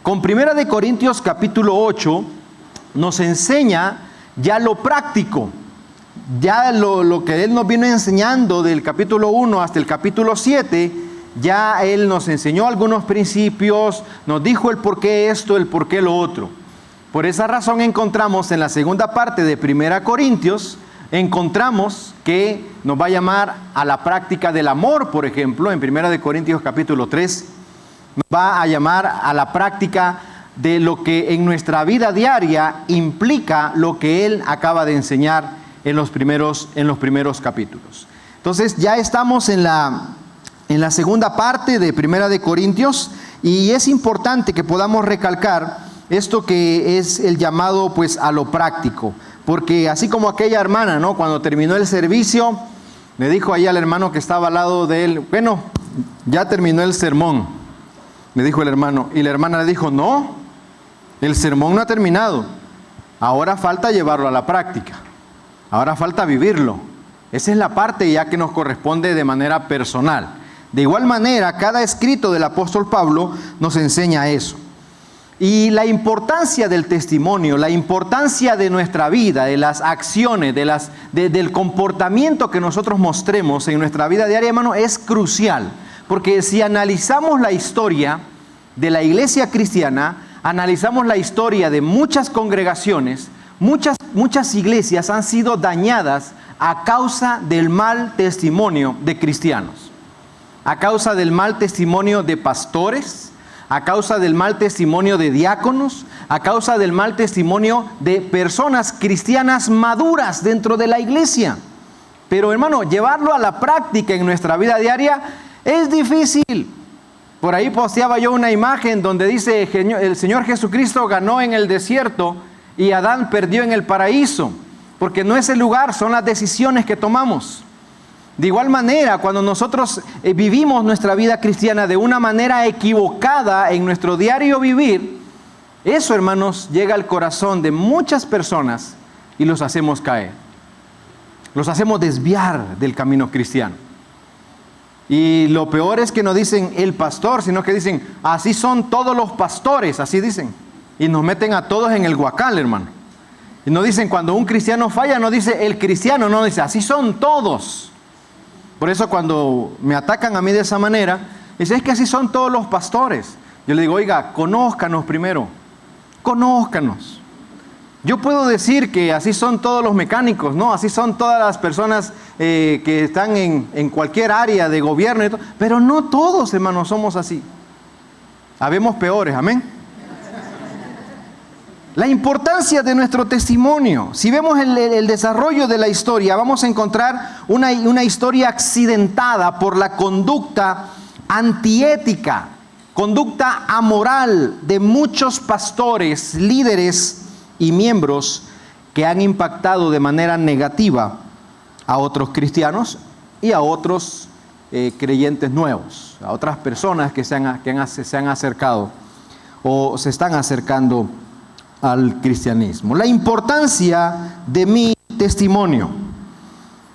Con Primera de Corintios capítulo 8 nos enseña ya lo práctico, ya lo que Él nos viene enseñando del capítulo 1 hasta el capítulo 7, ya Él nos enseñó algunos principios, nos dijo el por qué esto, el por qué lo otro. Por esa razón encontramos en la segunda parte de Primera Corintios, encontramos que nos va a llamar a la práctica del amor, por ejemplo, en Primera de Corintios capítulo 3, nos va a llamar a la práctica de lo que en nuestra vida diaria implica lo que Él acaba de enseñar en los primeros capítulos. Entonces ya estamos en la segunda parte de Primera de Corintios y es importante que podamos recalcar esto que es el llamado pues a lo práctico, porque así como aquella hermana, ¿no? Cuando terminó el servicio, le dijo ahí al hermano que estaba al lado de él, bueno, ya terminó el sermón, le dijo el hermano, y la hermana le dijo, no, el sermón no ha terminado, ahora falta llevarlo a la práctica, ahora falta vivirlo. Esa es la parte ya que nos corresponde de manera personal. De igual manera, cada escrito del apóstol Pablo nos enseña eso. Y la importancia del testimonio, la importancia de nuestra vida, de las acciones, del comportamiento que nosotros mostremos en nuestra vida diaria, hermano, es crucial. Porque si analizamos la historia de la iglesia cristiana, analizamos la historia de muchas congregaciones, muchas iglesias han sido dañadas a causa del mal testimonio de cristianos, a causa del mal testimonio de pastores, a causa del mal testimonio de diáconos, a causa del mal testimonio de personas cristianas maduras dentro de la iglesia. Pero hermano, llevarlo a la práctica en nuestra vida diaria es difícil. Por ahí posteaba yo una imagen donde dice, el Señor Jesucristo ganó en el desierto y Adán perdió en el paraíso, porque no es el lugar, son las decisiones que tomamos. De igual manera, cuando nosotros vivimos nuestra vida cristiana de una manera equivocada en nuestro diario vivir, eso, hermanos, llega al corazón de muchas personas y los hacemos caer. Los hacemos desviar del camino cristiano. Y lo peor es que no dicen el pastor, sino que dicen, así son todos los pastores, así dicen. Y nos meten a todos en el guacal, hermano. Y no dicen, cuando un cristiano falla, no dice el cristiano, no dice, así son todos. Por eso cuando me atacan a mí de esa manera, dicen, es que así son todos los pastores. Yo le digo, oiga, conózcanos primero, conózcanos. Yo puedo decir que así son todos los mecánicos, ¿no? Así son todas las personas que están en cualquier área de gobierno, y todo, pero no todos, hermanos, somos así. Habemos peores, amén. La importancia de nuestro testimonio. Si vemos el desarrollo de la historia, vamos a encontrar una historia accidentada por la conducta antiética, conducta amoral de muchos pastores, líderes y miembros que han impactado de manera negativa a otros cristianos y a otros creyentes nuevos, a otras personas que se han acercado o se están acercando al cristianismo. La importancia de mi testimonio.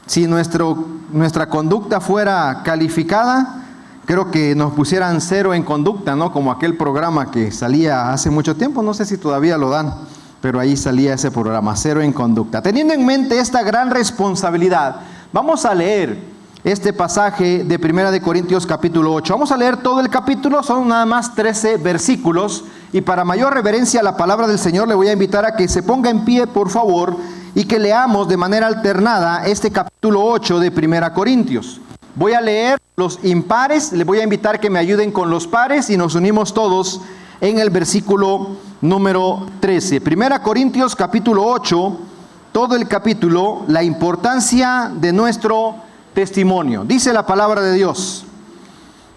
Si nuestra conducta fuera calificada, creo que nos pusieran 0 en conducta, ¿no? Como aquel programa que salía hace mucho tiempo, no sé si todavía lo dan, pero ahí salía ese programa, 0 en conducta. Teniendo en mente esta gran responsabilidad, vamos a leer este pasaje de Primera de Corintios capítulo 8. Vamos a leer todo el capítulo, son nada más 13 versículos, y para mayor reverencia a la palabra del Señor le voy a invitar a que se ponga en pie, por favor, y que leamos de manera alternada este capítulo 8 de Primera Corintios. Voy a leer los impares, les voy a invitar que me ayuden con los pares y nos unimos todos en el versículo número 13. Primera Corintios capítulo 8, todo el capítulo, la importancia de nuestro testimonio. Dice la palabra de Dios: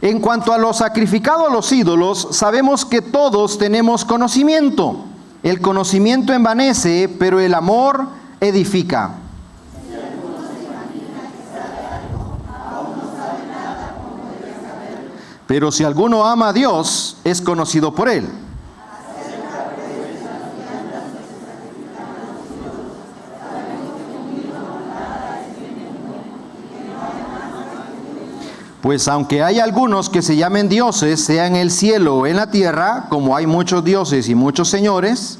en cuanto a lo sacrificado a los ídolos, sabemos que todos tenemos conocimiento. El conocimiento envanece, pero el amor edifica. Pero si alguno ama a Dios, es conocido por Él. Pues aunque hay algunos que se llamen dioses, sea en el cielo o en la tierra, como hay muchos dioses y muchos señores,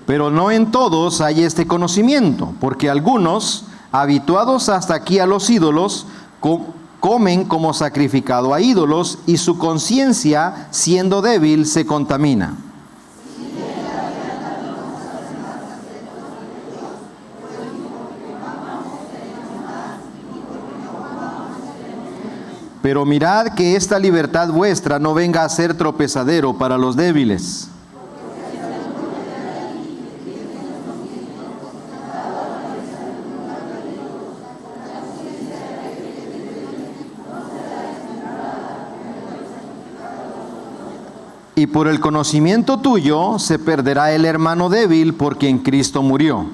pero no en todos hay este conocimiento, porque algunos, habituados hasta aquí a los ídolos, comen como sacrificado a ídolos, y su conciencia, siendo débil, se contamina. Pero mirad que esta libertad vuestra no venga a ser tropezadero para los débiles. Y por el conocimiento tuyo se perderá el hermano débil por quien Cristo murió.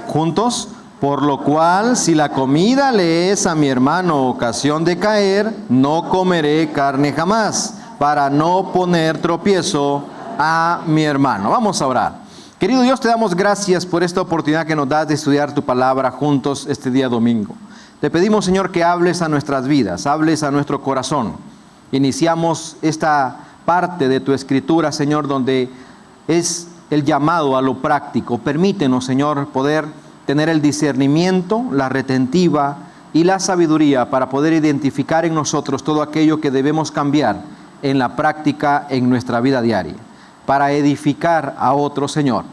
Juntos, por lo cual, si la comida le es a mi hermano ocasión de caer, no comeré carne jamás, para no poner tropiezo a mi hermano. Vamos a orar. Querido Dios, te damos gracias por esta oportunidad que nos das de estudiar tu palabra juntos este día domingo. Te pedimos, Señor, que hables a nuestras vidas, hables a nuestro corazón. Iniciamos esta parte de tu escritura, Señor, donde es el llamado a lo práctico. Permítenos, Señor, poder tener el discernimiento, la retentiva y la sabiduría para poder identificar en nosotros todo aquello que debemos cambiar en la práctica en nuestra vida diaria, para edificar a otro, Señor.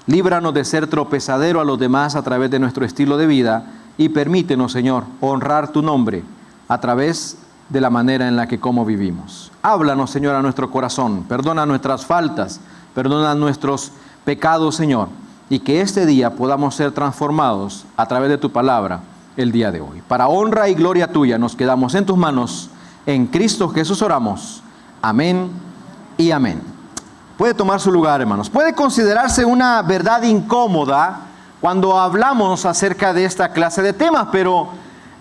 Líbranos de ser tropezadero a los demás a través de nuestro estilo de vida y permítenos, Señor, honrar tu nombre a través de la manera en la que como vivimos. Háblanos, Señor, a nuestro corazón. Perdona nuestras faltas, perdona nuestros pecados, Señor, y que este día podamos ser transformados a través de tu palabra el día de hoy. Para honra y gloria tuya nos quedamos en tus manos. En Cristo Jesús oramos. Amén y amén. Puede tomar su lugar, hermanos. Puede considerarse una verdad incómoda cuando hablamos acerca de esta clase de temas, pero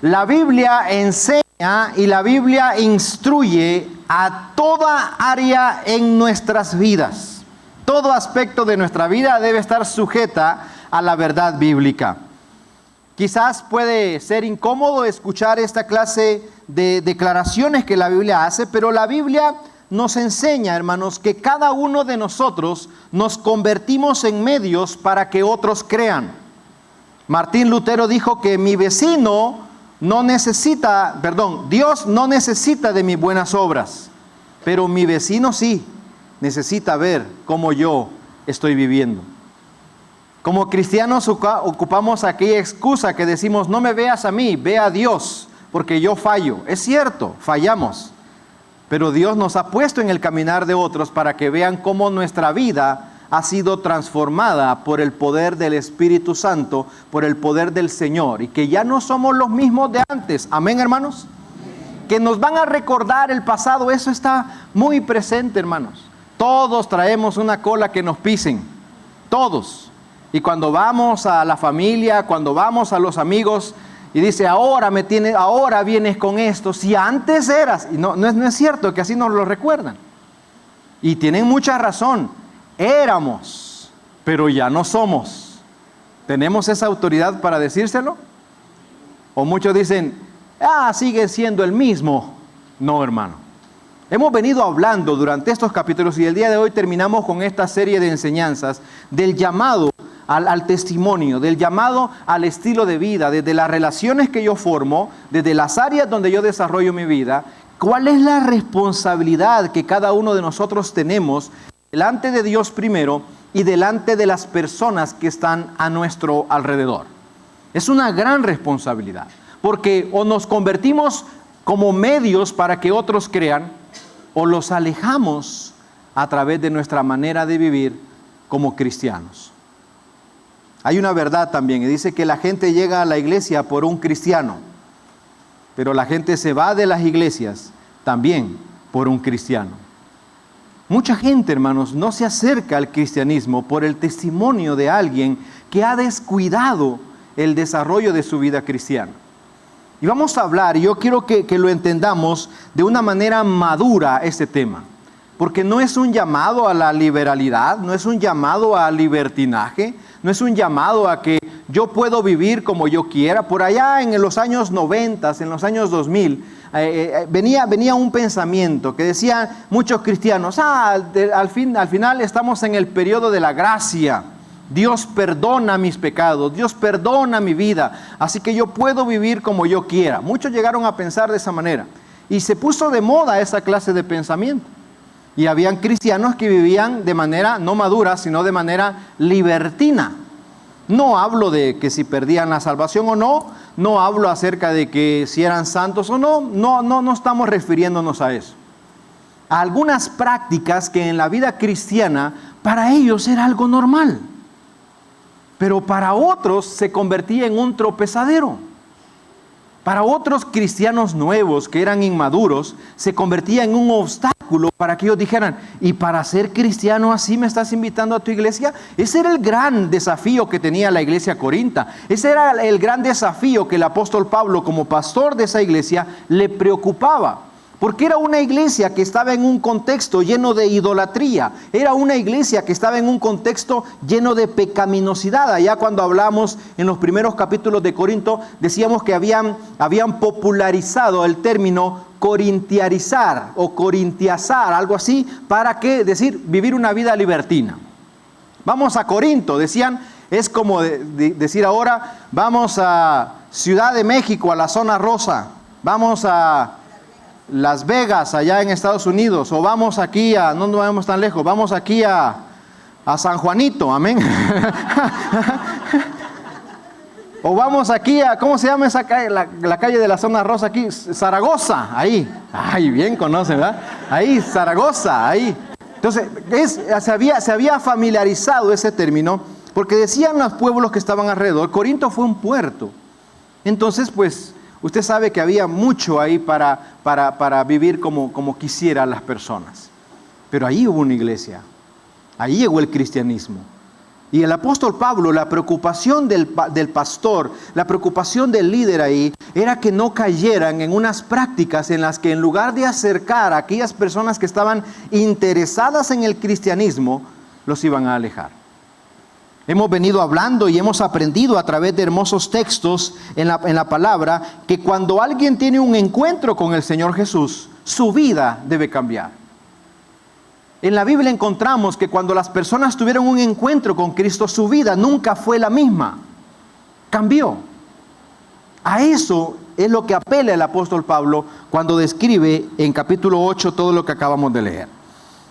la Biblia enseña y la Biblia instruye a toda área en nuestras vidas. Todo aspecto de nuestra vida debe estar sujeta a la verdad bíblica. Quizás puede ser incómodo escuchar esta clase de declaraciones que la Biblia hace, pero la Biblia nos enseña, hermanos, que cada uno de nosotros nos convertimos en medios para que otros crean. Martín Lutero dijo que Dios no necesita de mis buenas obras, pero mi vecino sí necesita ver cómo yo estoy viviendo. Como cristianos ocupamos aquella excusa que decimos, no me veas a mí, ve a Dios, porque yo fallo. Es cierto, fallamos. Pero Dios nos ha puesto en el caminar de otros para que vean cómo nuestra vida ha sido transformada por el poder del Espíritu Santo, por el poder del Señor, y que ya no somos los mismos de antes. Amén, hermanos. Que nos van a recordar el pasado, eso está muy presente, hermanos. Todos traemos una cola que nos pisen, todos. Y cuando vamos a la familia, cuando vamos a los amigos, y dice, ahora vienes con esto, si antes eras. Y no es cierto que así nos lo recuerdan. Y tienen mucha razón. Éramos, pero ya no somos. ¿Tenemos esa autoridad para decírselo? O muchos dicen, sigue siendo el mismo. No, hermano. Hemos venido hablando durante estos capítulos y el día de hoy terminamos con esta serie de enseñanzas del llamado al testimonio, del llamado al estilo de vida, desde las relaciones que yo formo, desde las áreas donde yo desarrollo mi vida. ¿Cuál es la responsabilidad que cada uno de nosotros tenemos delante de Dios primero y delante de las personas que están a nuestro alrededor? Es una gran responsabilidad, porque o nos convertimos como medios para que otros crean, o los alejamos a través de nuestra manera de vivir como cristianos. Hay una verdad también, y dice que la gente llega a la iglesia por un cristiano, pero la gente se va de las iglesias también por un cristiano. Mucha gente, hermanos, no se acerca al cristianismo por el testimonio de alguien que ha descuidado el desarrollo de su vida cristiana. Y vamos a hablar, y yo quiero que lo entendamos de una manera madura este tema, porque no es un llamado a la liberalidad, no es un llamado al libertinaje, no es un llamado a que yo puedo vivir como yo quiera. Por allá en los años 90, en los años 2000, venía un pensamiento que decían muchos cristianos, al final estamos en el periodo de la gracia. Dios perdona mis pecados, Dios perdona mi vida, así que yo puedo vivir como yo quiera. Muchos llegaron a pensar de esa manera y se puso de moda esa clase de pensamiento. Y habían cristianos que vivían de manera no madura, sino de manera libertina. No hablo de que si perdían la salvación o no, no hablo acerca de que si eran santos o no estamos refiriéndonos a eso. A algunas prácticas que en la vida cristiana para ellos era algo normal, pero para otros se convertía en un tropezadero. Para otros cristianos nuevos que eran inmaduros, se convertía en un obstáculo para que ellos dijeran, ¿y para ser cristiano así me estás invitando a tu iglesia? Ese era el gran desafío que tenía la iglesia corinta. Ese era el gran desafío que el apóstol Pablo, como pastor de esa iglesia, le preocupaba. Porque era una iglesia que estaba en un contexto lleno de idolatría. Era una iglesia que estaba en un contexto lleno de pecaminosidad. Allá cuando hablamos en los primeros capítulos de Corinto, decíamos que habían popularizado el término corintiarizar o corintiazar, algo así, para que decir vivir una vida libertina. Vamos a Corinto, decían, es como decir ahora, vamos a Ciudad de México, a la zona rosa, vamos a Las Vegas, allá en Estados Unidos, o vamos aquí no nos vamos tan lejos, vamos aquí a San Juanito, amén. O vamos aquí ¿cómo se llama esa calle? La calle de la zona rosa aquí, Zaragoza, ahí. Ay, bien conocen, ¿verdad? Ahí, Zaragoza, ahí. Entonces, se había familiarizado ese término, porque decían los pueblos que estaban alrededor, Corinto fue un puerto. Entonces, pues, usted sabe que había mucho ahí para vivir como quisieran las personas. Pero ahí hubo una iglesia. Ahí llegó el cristianismo. Y el apóstol Pablo, la preocupación del pastor, la preocupación del líder ahí, era que no cayeran en unas prácticas en las que en lugar de acercar a aquellas personas que estaban interesadas en el cristianismo, los iban a alejar. Hemos venido hablando y hemos aprendido a través de hermosos textos en la palabra que cuando alguien tiene un encuentro con el Señor Jesús, su vida debe cambiar. En la Biblia encontramos que cuando las personas tuvieron un encuentro con Cristo, su vida nunca fue la misma. Cambió. A eso es lo que apela el apóstol Pablo cuando describe en capítulo 8 todo lo que acabamos de leer.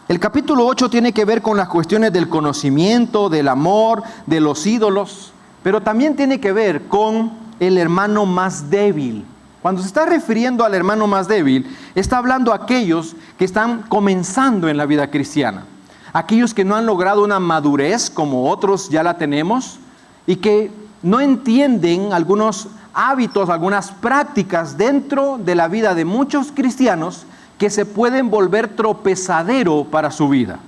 El capítulo 8 tiene que ver con las cuestiones del conocimiento, del amor, de los ídolos, pero también tiene que ver con el hermano más débil. Cuando se está refiriendo al hermano más débil, está hablando a aquellos que están comenzando en la vida cristiana, aquellos que no han logrado una madurez como otros ya la tenemos y que no entienden algunos hábitos, algunas prácticas dentro de la vida de muchos cristianos que se pueden volver tropezadero para su vida.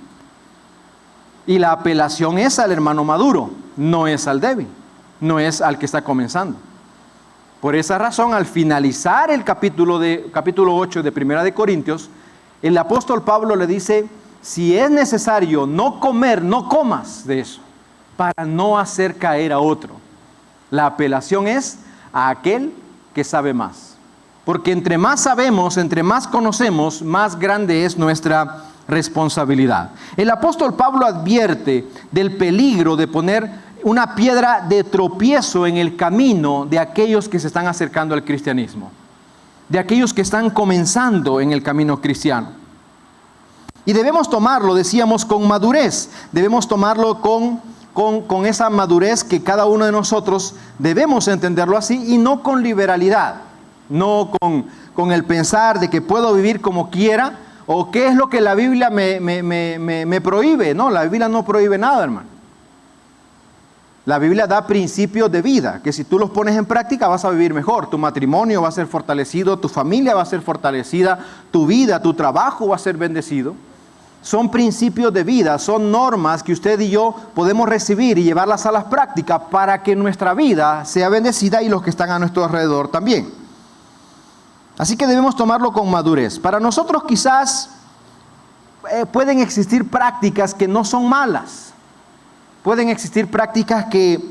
Y la apelación es al hermano maduro, no es al débil, no es al que está comenzando. Por esa razón, al finalizar el capítulo 8 de Primera de Corintios, el apóstol Pablo le dice, si es necesario no comer, no comas de eso, para no hacer caer a otro. La apelación es a aquel que sabe más. Porque entre más sabemos, entre más conocemos, más grande es nuestra responsabilidad. El apóstol Pablo advierte del peligro de poner una piedra de tropiezo en el camino de aquellos que se están acercando al cristianismo, de aquellos que están comenzando en el camino cristiano. Y debemos tomarlo, decíamos, con madurez, debemos tomarlo con esa madurez que cada uno de nosotros debemos entenderlo así y no con liberalidad. No con el pensar de que puedo vivir como quiera o qué es lo que la Biblia me prohíbe. No, la Biblia no prohíbe nada, hermano. La Biblia da principios de vida que si tú los pones en práctica vas a vivir mejor. Tu matrimonio va a ser fortalecido, tu familia va a ser fortalecida, tu vida, tu trabajo va a ser bendecido. son principios de vida, son normas que usted y yo podemos recibir y llevarlas a las prácticas para que nuestra vida sea bendecida y los que están a nuestro alrededor también. Así que debemos tomarlo con madurez. Para nosotros quizás pueden existir prácticas que no son malas. Pueden existir prácticas que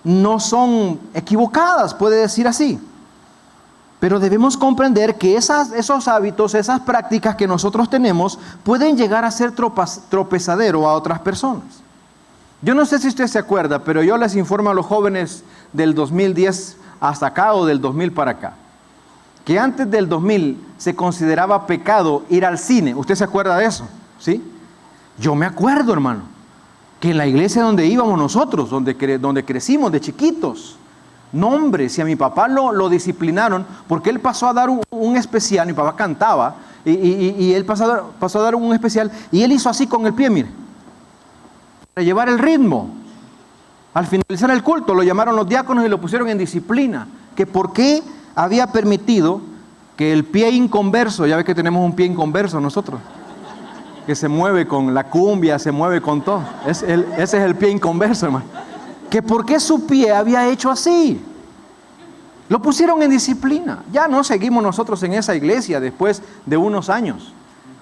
no son equivocadas, puede decir así. Pero debemos comprender que esos hábitos, esas prácticas que nosotros tenemos, pueden llegar a ser tropezadero a otras personas. Yo no sé si usted se acuerda, pero yo les informo a los jóvenes del 2010 hasta acá o del 2000 para acá, que antes del 2000 se consideraba pecado ir al cine. ¿Usted se acuerda de eso? ¿Sí? Yo me acuerdo, hermano, que en la iglesia donde íbamos nosotros, donde crecimos de chiquitos, no, hombre, si a mi papá lo disciplinaron, porque él pasó a dar un especial, mi papá cantaba, y él pasó a dar un especial, y él hizo así con el pie, mire, para llevar el ritmo. Al finalizar el culto, lo llamaron los diáconos y lo pusieron en disciplina, que por qué había permitido que el pie inconverso, ya ve que tenemos un pie inconverso nosotros, que se mueve con la cumbia, se mueve con todo, ese es el pie inconverso, hermano. Que por qué su pie había hecho así. Lo pusieron en disciplina. Ya no seguimos nosotros en esa iglesia después de unos años.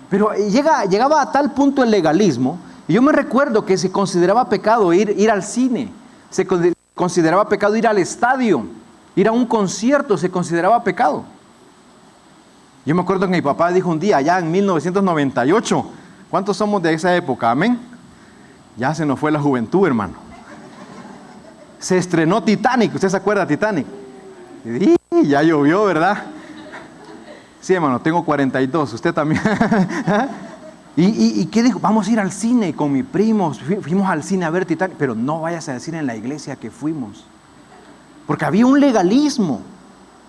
Pero llegaba a tal punto el legalismo, y yo me recuerdo que se consideraba pecado ir al cine, se consideraba pecado ir al estadio, ir a un concierto, se consideraba pecado. Yo me acuerdo que mi papá dijo un día, allá en 1998, ¿cuántos somos de esa época? Amén. Ya se nos fue la juventud, hermano. Se estrenó Titanic, ¿usted se acuerda de Titanic? Y ya llovió, ¿verdad? Sí, hermano, tengo 42, usted también. ¿Y qué dijo? Vamos a ir al cine con mis primos, fuimos al cine a ver Titanic, pero no vayas a decir en la iglesia que fuimos. Porque había un legalismo,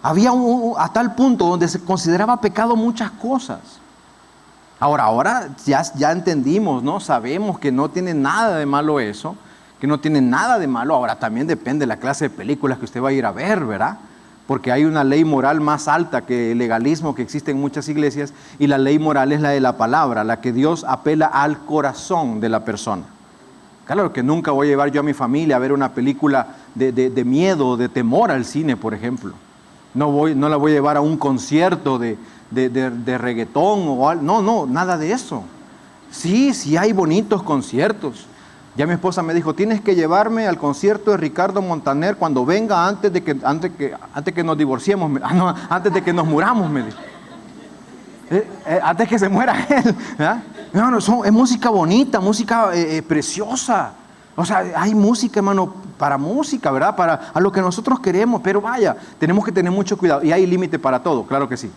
había a tal punto donde se consideraba pecado muchas cosas. Ahora ya entendimos, ¿no? Sabemos que no tiene nada de malo eso, que no tiene nada de malo. Ahora también depende de la clase de películas que usted va a ir a ver, ¿verdad? Porque hay una ley moral más alta que el legalismo que existe en muchas iglesias, y la ley moral es la de la palabra, la que Dios apela al corazón de la persona. Claro que nunca voy a llevar yo a mi familia a ver una película de miedo, de temor al cine, por ejemplo. No la voy a llevar a un concierto de reggaetón o algo. No, nada de eso. Sí hay bonitos conciertos. Ya mi esposa me dijo, tienes que llevarme al concierto de Ricardo Montaner cuando venga antes de que nos divorciemos, antes de que nos muramos, me dijo. Antes que se muera él. Hermano, es música bonita, música preciosa. O sea, hay música, hermano, para música, ¿verdad? Para a lo que nosotros queremos, pero vaya, tenemos que tener mucho cuidado. Y hay límite para todo, claro que sí.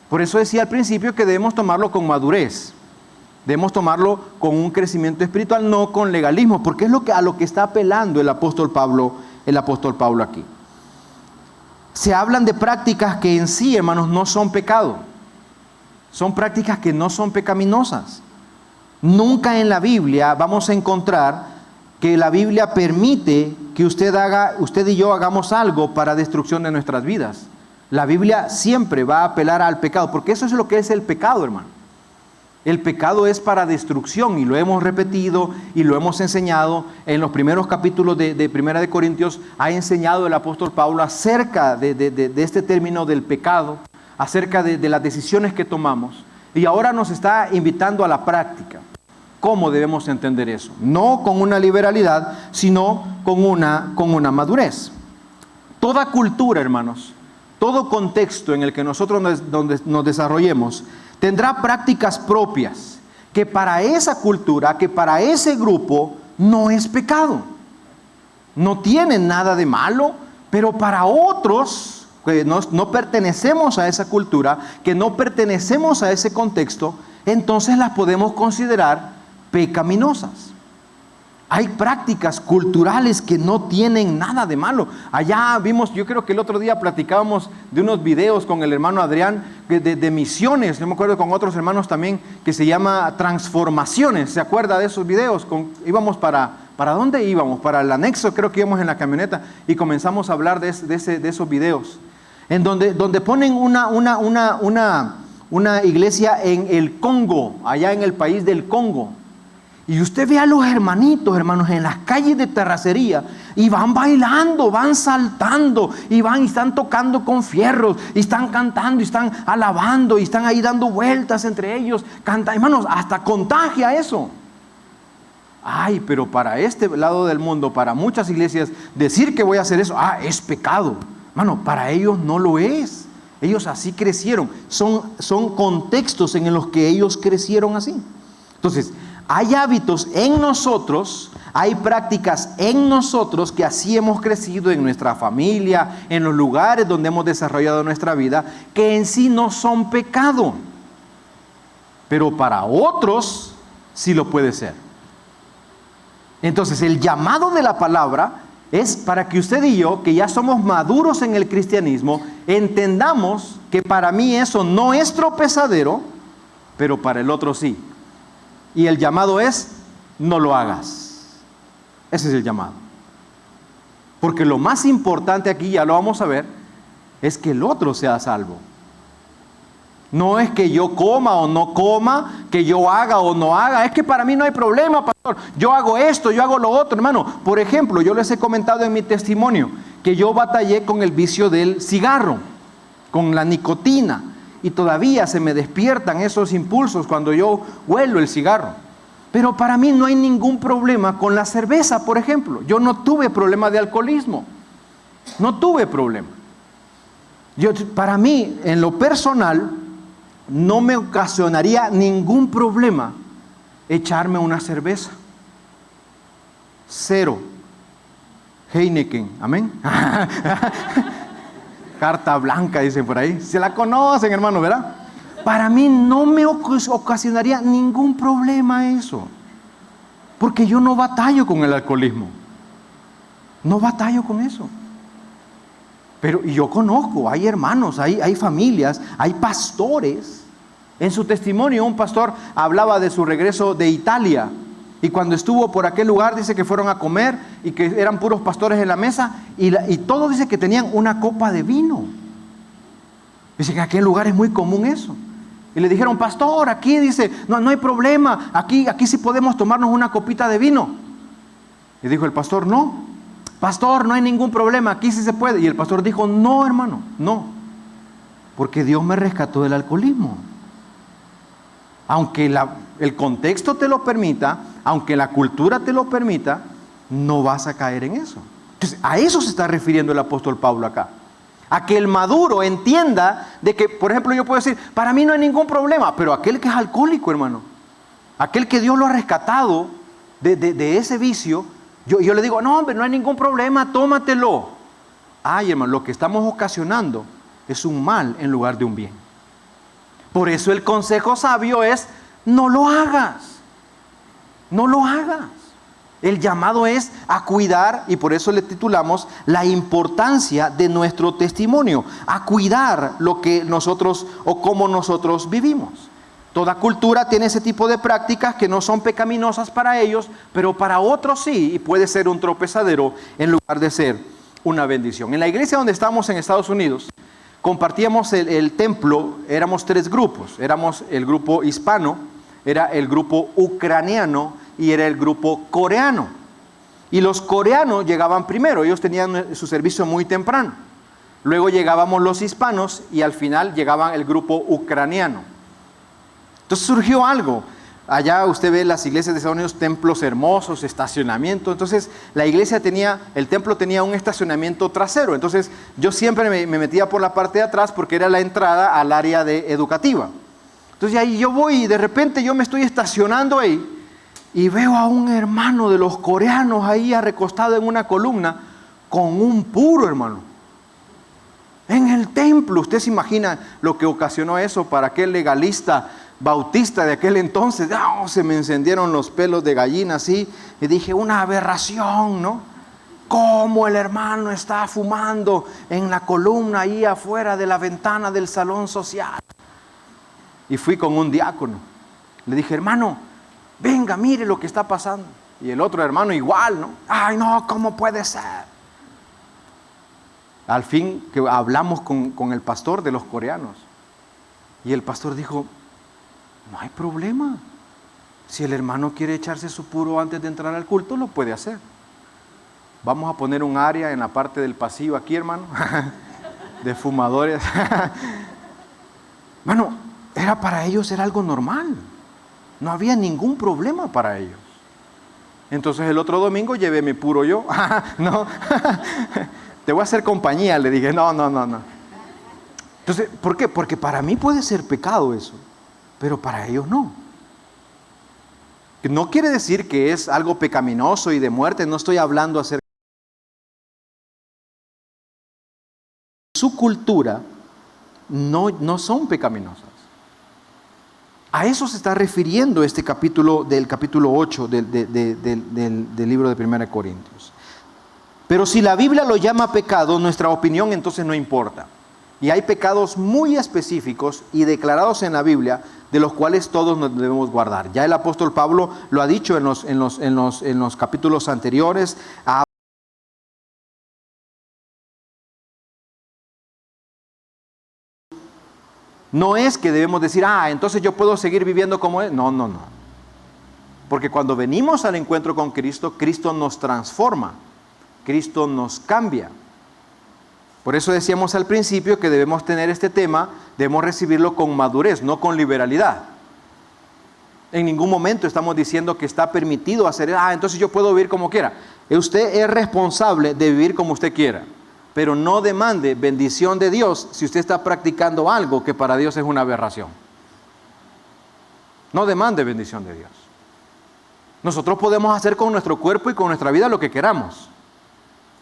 Por eso decía al principio que debemos tomarlo con madurez. Debemos tomarlo con un crecimiento espiritual, no con legalismo, porque es a lo que está apelando el apóstol Pablo aquí. Se hablan de prácticas que en sí, hermanos, no son pecado. Son prácticas que no son pecaminosas. Nunca en la Biblia vamos a encontrar que la Biblia permite que usted y yo hagamos algo para destrucción de nuestras vidas. La Biblia siempre va a apelar al pecado, porque eso es lo que es el pecado, hermano. El pecado es para destrucción, y lo hemos repetido y lo hemos enseñado en los primeros capítulos de Primera de Corintios. Ha enseñado el apóstol Pablo acerca de este término del pecado, acerca de las decisiones que tomamos, y ahora nos está invitando a la práctica. ¿Cómo debemos entender eso? No con una liberalidad, sino con una madurez. Toda cultura, hermanos, todo contexto en el que nosotros nos desarrollemos, tendrá prácticas propias que para esa cultura, que para ese grupo no es pecado. No tienen nada de malo, pero para otros que no pertenecemos a esa cultura, que no pertenecemos a ese contexto, entonces las podemos considerar pecaminosas. Hay prácticas culturales que no tienen nada de malo. Allá vimos, yo creo que el otro día platicábamos de unos videos con el hermano Adrián de misiones. Yo me acuerdo con otros hermanos también, que se llama Transformaciones. ¿Se acuerda de esos videos? Íbamos ¿para dónde íbamos? Para el anexo, creo que íbamos en la camioneta, y comenzamos a hablar de esos videos, en donde ponen una iglesia en el Congo, allá en el país del Congo. Y usted ve a los hermanitos, hermanos, en las calles de terracería, y van bailando, van saltando, y están tocando con fierros, y están cantando, y están alabando, y están ahí dando vueltas entre ellos. Canta, hermanos, hasta contagia eso. Ay, pero para este lado del mundo, para muchas iglesias, decir que voy a hacer eso, es pecado. Hermano, para ellos no lo es. Ellos así crecieron. Son contextos en los que ellos crecieron así. Entonces, hay hábitos en nosotros, hay prácticas en nosotros que así hemos crecido en nuestra familia, en los lugares donde hemos desarrollado nuestra vida, que en sí no son pecado. Pero para otros sí lo puede ser. Entonces, el llamado de la palabra es para que usted y yo, que ya somos maduros en el cristianismo, entendamos que para mí eso no es tropezadero, pero para el otro sí. Y el llamado es, no lo hagas. Ese es el llamado. Porque lo más importante aquí, ya lo vamos a ver, es que el otro sea salvo. No es que yo coma o no coma, que yo haga o no haga. Es que para mí no hay problema, pastor. Yo hago esto, yo hago lo otro, hermano. Por ejemplo, yo les he comentado en mi testimonio que yo batallé con el vicio del cigarro, con la nicotina. Y todavía se me despiertan esos impulsos cuando yo huelo el cigarro. Pero para mí no hay ningún problema con la cerveza, por ejemplo. Yo no tuve problema de alcoholismo. No tuve problema. Para mí, en lo personal, no me ocasionaría ningún problema echarme una cerveza. Cero. Heineken. Amén. Carta blanca, dicen por ahí. Se la conocen, hermano, ¿verdad? Para mí no me ocasionaría ningún problema eso. Porque yo no batallo con el alcoholismo. No batallo con eso. Pero yo conozco, hay hermanos, hay familias, hay pastores. En su testimonio, un pastor hablaba de su regreso de Italia. Y cuando estuvo por aquel lugar, dice que fueron a comer y que eran puros pastores en la mesa. Y todos dice que tenían una copa de vino. Dice que en aquel lugar es muy común eso. Y le dijeron, pastor, aquí dice, no hay problema. Aquí sí podemos tomarnos una copita de vino. Y dijo el pastor, no. Pastor, no hay ningún problema, aquí sí se puede. Y el pastor dijo, no, hermano, no. Porque Dios me rescató del alcoholismo. Aunque el contexto te lo permita, aunque la cultura te lo permita, no vas a caer en eso. Entonces, a eso se está refiriendo el apóstol Pablo acá. A que el maduro entienda de que, por ejemplo, yo puedo decir, para mí no hay ningún problema, pero aquel que es alcohólico, hermano, aquel que Dios lo ha rescatado de ese vicio, yo le digo, no, hombre, no hay ningún problema, tómatelo. Ay, hermano, lo que estamos ocasionando es un mal en lugar de un bien. Por eso el consejo sabio es, no lo hagas. No lo hagas. El llamado es a cuidar, y por eso le titulamos la importancia de nuestro testimonio, a cuidar lo que nosotros o cómo nosotros vivimos. Toda cultura tiene ese tipo de prácticas que no son pecaminosas para ellos, pero para otros sí, y puede ser un tropezadero en lugar de ser una bendición. En la iglesia donde estamos en Estados Unidos, compartíamos el templo, éramos 3 grupos. Éramos el grupo hispano, era el grupo ucraniano y era el grupo coreano. Y los coreanos llegaban primero, ellos tenían su servicio muy temprano. Luego llegábamos los hispanos y al final llegaba el grupo ucraniano. Entonces surgió algo. Allá usted ve las iglesias de Estados Unidos, templos hermosos, estacionamiento. Entonces el templo tenía un estacionamiento trasero. Entonces yo siempre me metía por la parte de atrás porque era la entrada al área educativa. Entonces ahí yo voy y de repente yo me estoy estacionando ahí y veo a un hermano de los coreanos ahí recostado en una columna con un puro, hermano. En el templo. Usted se imagina lo que ocasionó eso para aquel legalista bautista de aquel entonces. Se me encendieron los pelos de gallina así y dije, una aberración, ¿no? ¿Cómo el hermano está fumando en la columna ahí afuera de la ventana del salón social? Y fui con un diácono. Le dije, hermano, venga, mire lo que está pasando. Y el otro hermano igual, ¿no? Ay, no, ¿cómo puede ser? Al fin que hablamos con el pastor de los coreanos. Y el pastor dijo, no hay problema. Si el hermano quiere echarse su puro antes de entrar al culto, lo puede hacer. Vamos a poner un área en la parte del pasillo aquí, hermano, de fumadores. Bueno, para ellos era algo normal. No había ningún problema para ellos. Entonces el otro domingo llevé mi puro yo. No, te voy a hacer compañía, le dije, no. Entonces, ¿por qué? Porque para mí puede ser pecado eso, pero para ellos no. No quiere decir que es algo pecaminoso y de muerte, no estoy hablando acerca de su cultura, no son pecaminosas. A eso se está refiriendo este capítulo del capítulo 8 del libro de 1 Corintios. Pero si la Biblia lo llama pecado, nuestra opinión entonces no importa. Y hay pecados muy específicos y declarados en la Biblia, de los cuales todos nos debemos guardar. Ya el apóstol Pablo lo ha dicho en los capítulos anteriores. No es que debemos decir, entonces yo puedo seguir viviendo como es. No. Porque cuando venimos al encuentro con Cristo, Cristo nos transforma, Cristo nos cambia. Por eso decíamos al principio que debemos tener este tema, debemos recibirlo con madurez, no con liberalidad. En ningún momento estamos diciendo que está permitido hacer, entonces yo puedo vivir como quiera. Usted es responsable de vivir como usted quiera, pero no demande bendición de Dios si usted está practicando algo que para Dios es una aberración. No demande bendición de Dios. Nosotros podemos hacer con nuestro cuerpo y con nuestra vida lo que queramos.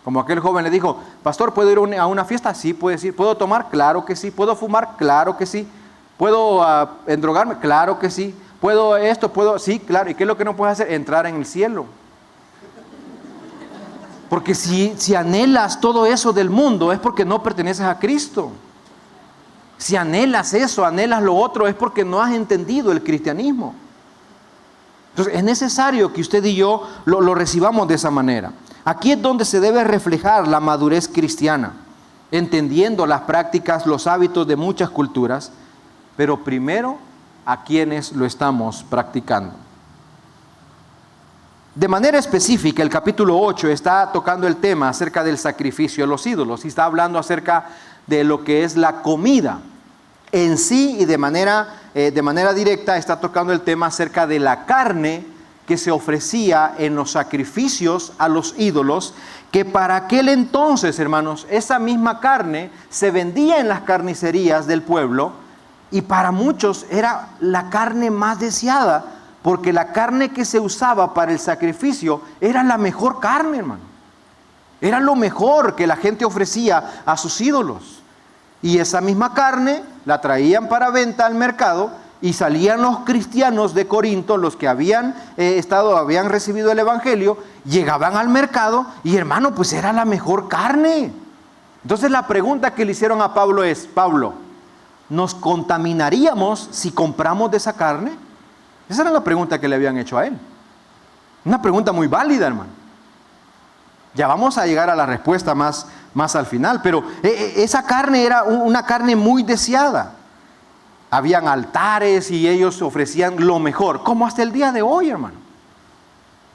Como aquel joven le dijo, pastor, ¿puedo ir a una fiesta? Sí, puede ir. ¿Puedo tomar? Claro que sí. ¿Puedo fumar? Claro que sí. ¿Puedo endrogarme? Claro que sí. ¿Puedo esto? ¿Puedo? Sí, claro. ¿Y qué es lo que no puedes hacer? Entrar en el cielo. Porque si anhelas todo eso del mundo es porque no perteneces a Cristo. Si anhelas eso, anhelas lo otro, es porque no has entendido el cristianismo. Entonces es necesario que usted y yo lo recibamos de esa manera. Aquí es donde se debe reflejar la madurez cristiana, entendiendo las prácticas, los hábitos de muchas culturas, pero primero a quienes lo estamos practicando. De manera específica, el capítulo 8 está tocando el tema acerca del sacrificio a los ídolos y está hablando acerca de lo que es la comida en sí, y de manera directa está tocando el tema acerca de la carne que se ofrecía en los sacrificios a los ídolos, que para aquel entonces, hermanos, esa misma carne se vendía en las carnicerías del pueblo y para muchos era la carne más deseada, porque la carne que se usaba para el sacrificio era la mejor carne, hermano. Era lo mejor que la gente ofrecía a sus ídolos. Y esa misma carne la traían para venta al mercado, y salían los cristianos de Corinto, los que habían recibido el evangelio, llegaban al mercado y, hermano, pues era la mejor carne. Entonces la pregunta que le hicieron a Pablo es, Pablo, ¿nos contaminaríamos si compramos de esa carne? Esa era la pregunta que le habían hecho a él. Una pregunta muy válida, hermano. Ya vamos a llegar a la respuesta más al final, pero esa carne era una carne muy deseada. Habían altares y ellos ofrecían lo mejor, como hasta el día de hoy, hermano.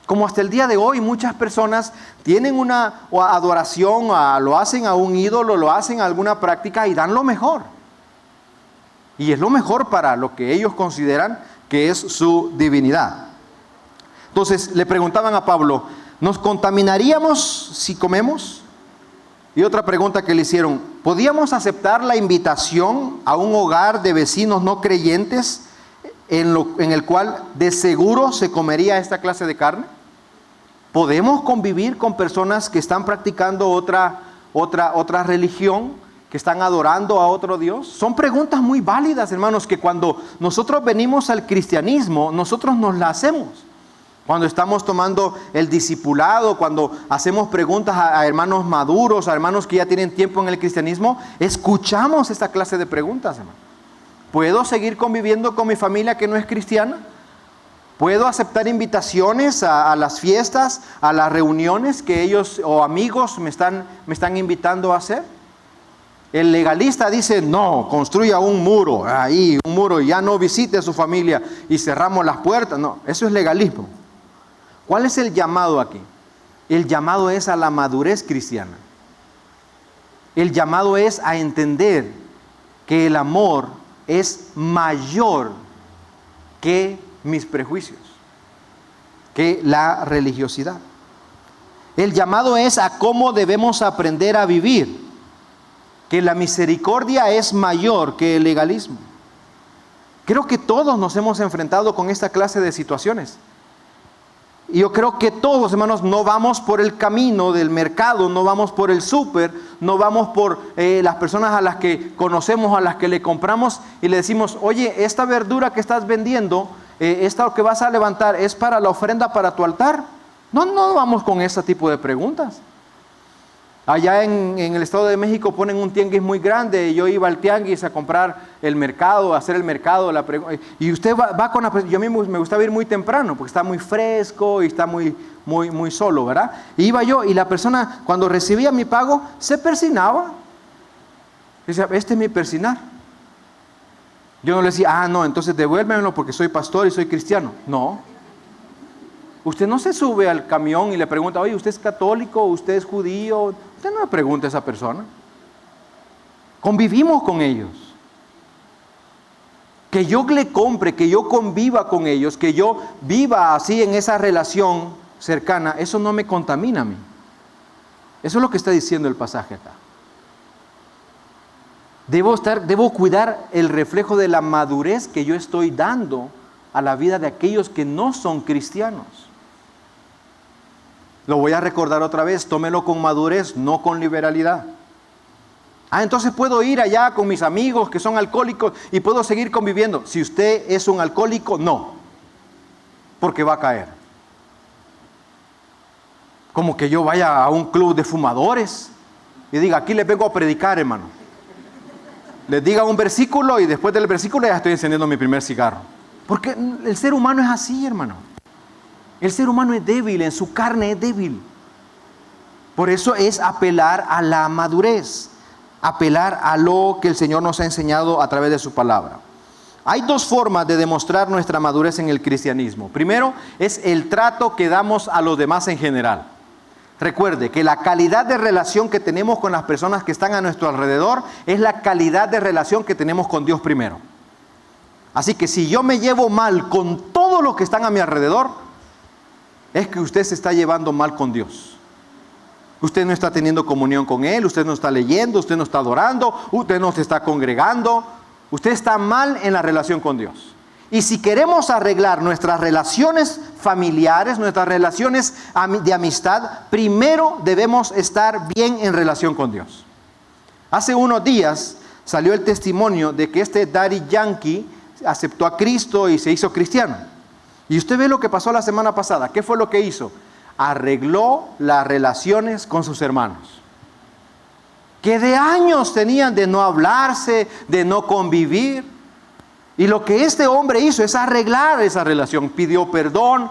Como hasta el día de hoy muchas personas tienen una adoración, lo hacen a un ídolo, lo hacen a alguna práctica y dan lo mejor. Y es lo mejor para lo que ellos consideran que es su divinidad. Entonces le preguntaban a Pablo, ¿nos contaminaríamos si comemos? Y otra pregunta que le hicieron, ¿podíamos aceptar la invitación a un hogar de vecinos no creyentes en el cual de seguro se comería esta clase de carne? ¿Podemos convivir con personas que están practicando otra religión, que están adorando a otro Dios? Son preguntas muy válidas, hermanos, que cuando nosotros venimos al cristianismo, nosotros nos las hacemos. Cuando estamos tomando el discipulado, cuando hacemos preguntas a hermanos maduros, a hermanos que ya tienen tiempo en el cristianismo, escuchamos esta clase de preguntas, hermano. ¿Puedo seguir conviviendo con mi familia que no es cristiana? ¿Puedo aceptar invitaciones a las fiestas, a las reuniones que ellos o amigos me están invitando a hacer? El legalista dice, no, construya un muro, ahí, un muro, y ya no visite a su familia y cerramos las puertas. No, eso es legalismo. ¿Cuál es el llamado aquí? El llamado es a la madurez cristiana. El llamado es a entender que el amor es mayor que mis prejuicios, que la religiosidad. El llamado es a cómo debemos aprender a vivir, que la misericordia es mayor que el legalismo. Creo que todos nos hemos enfrentado con esta clase de situaciones. Y yo creo que todos, hermanos, no vamos por el camino del mercado, no vamos por el súper, no vamos por las personas a las que conocemos, a las que le compramos y le decimos, oye, esta verdura que estás vendiendo, esta que vas a levantar, ¿es para la ofrenda para tu altar? No vamos con ese tipo de preguntas. Allá en el Estado de México ponen un tianguis muy grande y yo iba al tianguis a comprar el mercado, a hacer el mercado. Y usted va con la persona. Yo a mí me gustaba ir muy temprano porque está muy fresco y está muy solo, ¿verdad? Y iba yo y la persona cuando recibía mi pago se persinaba. Decía, este es mi persinar. Yo no le decía, no, entonces devuélvemelo porque soy pastor y soy cristiano. No. Usted no se sube al camión y le pregunta, oye, ¿usted es católico? ¿Usted es judío? Usted no le pregunta a esa persona. Convivimos con ellos. Que yo le compre, que yo conviva con ellos, que yo viva así en esa relación cercana, eso no me contamina a mí. Eso es lo que está diciendo el pasaje acá. Debo cuidar el reflejo de la madurez que yo estoy dando a la vida de aquellos que no son cristianos. Lo voy a recordar otra vez, tómelo con madurez, no con liberalidad. Entonces puedo ir allá con mis amigos que son alcohólicos y puedo seguir conviviendo. Si usted es un alcohólico, no, porque va a caer. Como que yo vaya a un club de fumadores y diga, aquí les vengo a predicar, hermano. Les diga un versículo y después del versículo ya estoy encendiendo mi primer cigarro. Porque el ser humano es así, hermano. El ser humano es débil, en su carne es débil. Por eso es apelar a la madurez, apelar a lo que el Señor nos ha enseñado a través de su palabra. Hay dos formas de demostrar nuestra madurez en el cristianismo. Primero es el trato que damos a los demás en general. Recuerde que la calidad de relación que tenemos con las personas que están a nuestro alrededor es la calidad de relación que tenemos con Dios primero. Así que si yo me llevo mal con todos los que están a mi alrededor, es que usted se está llevando mal con Dios. Usted no está teniendo comunión con Él, usted no está leyendo, usted no está adorando, usted no se está congregando. Usted está mal en la relación con Dios. Y si queremos arreglar nuestras relaciones familiares, nuestras relaciones de amistad, primero debemos estar bien en relación con Dios. Hace unos días salió el testimonio de que este Daddy Yankee aceptó a Cristo y se hizo cristiano. Y usted ve lo que pasó la semana pasada. ¿Qué fue lo que hizo? Arregló las relaciones con sus hermanos, que de años tenían de no hablarse, de no convivir. Y lo que este hombre hizo es arreglar esa relación. Pidió perdón,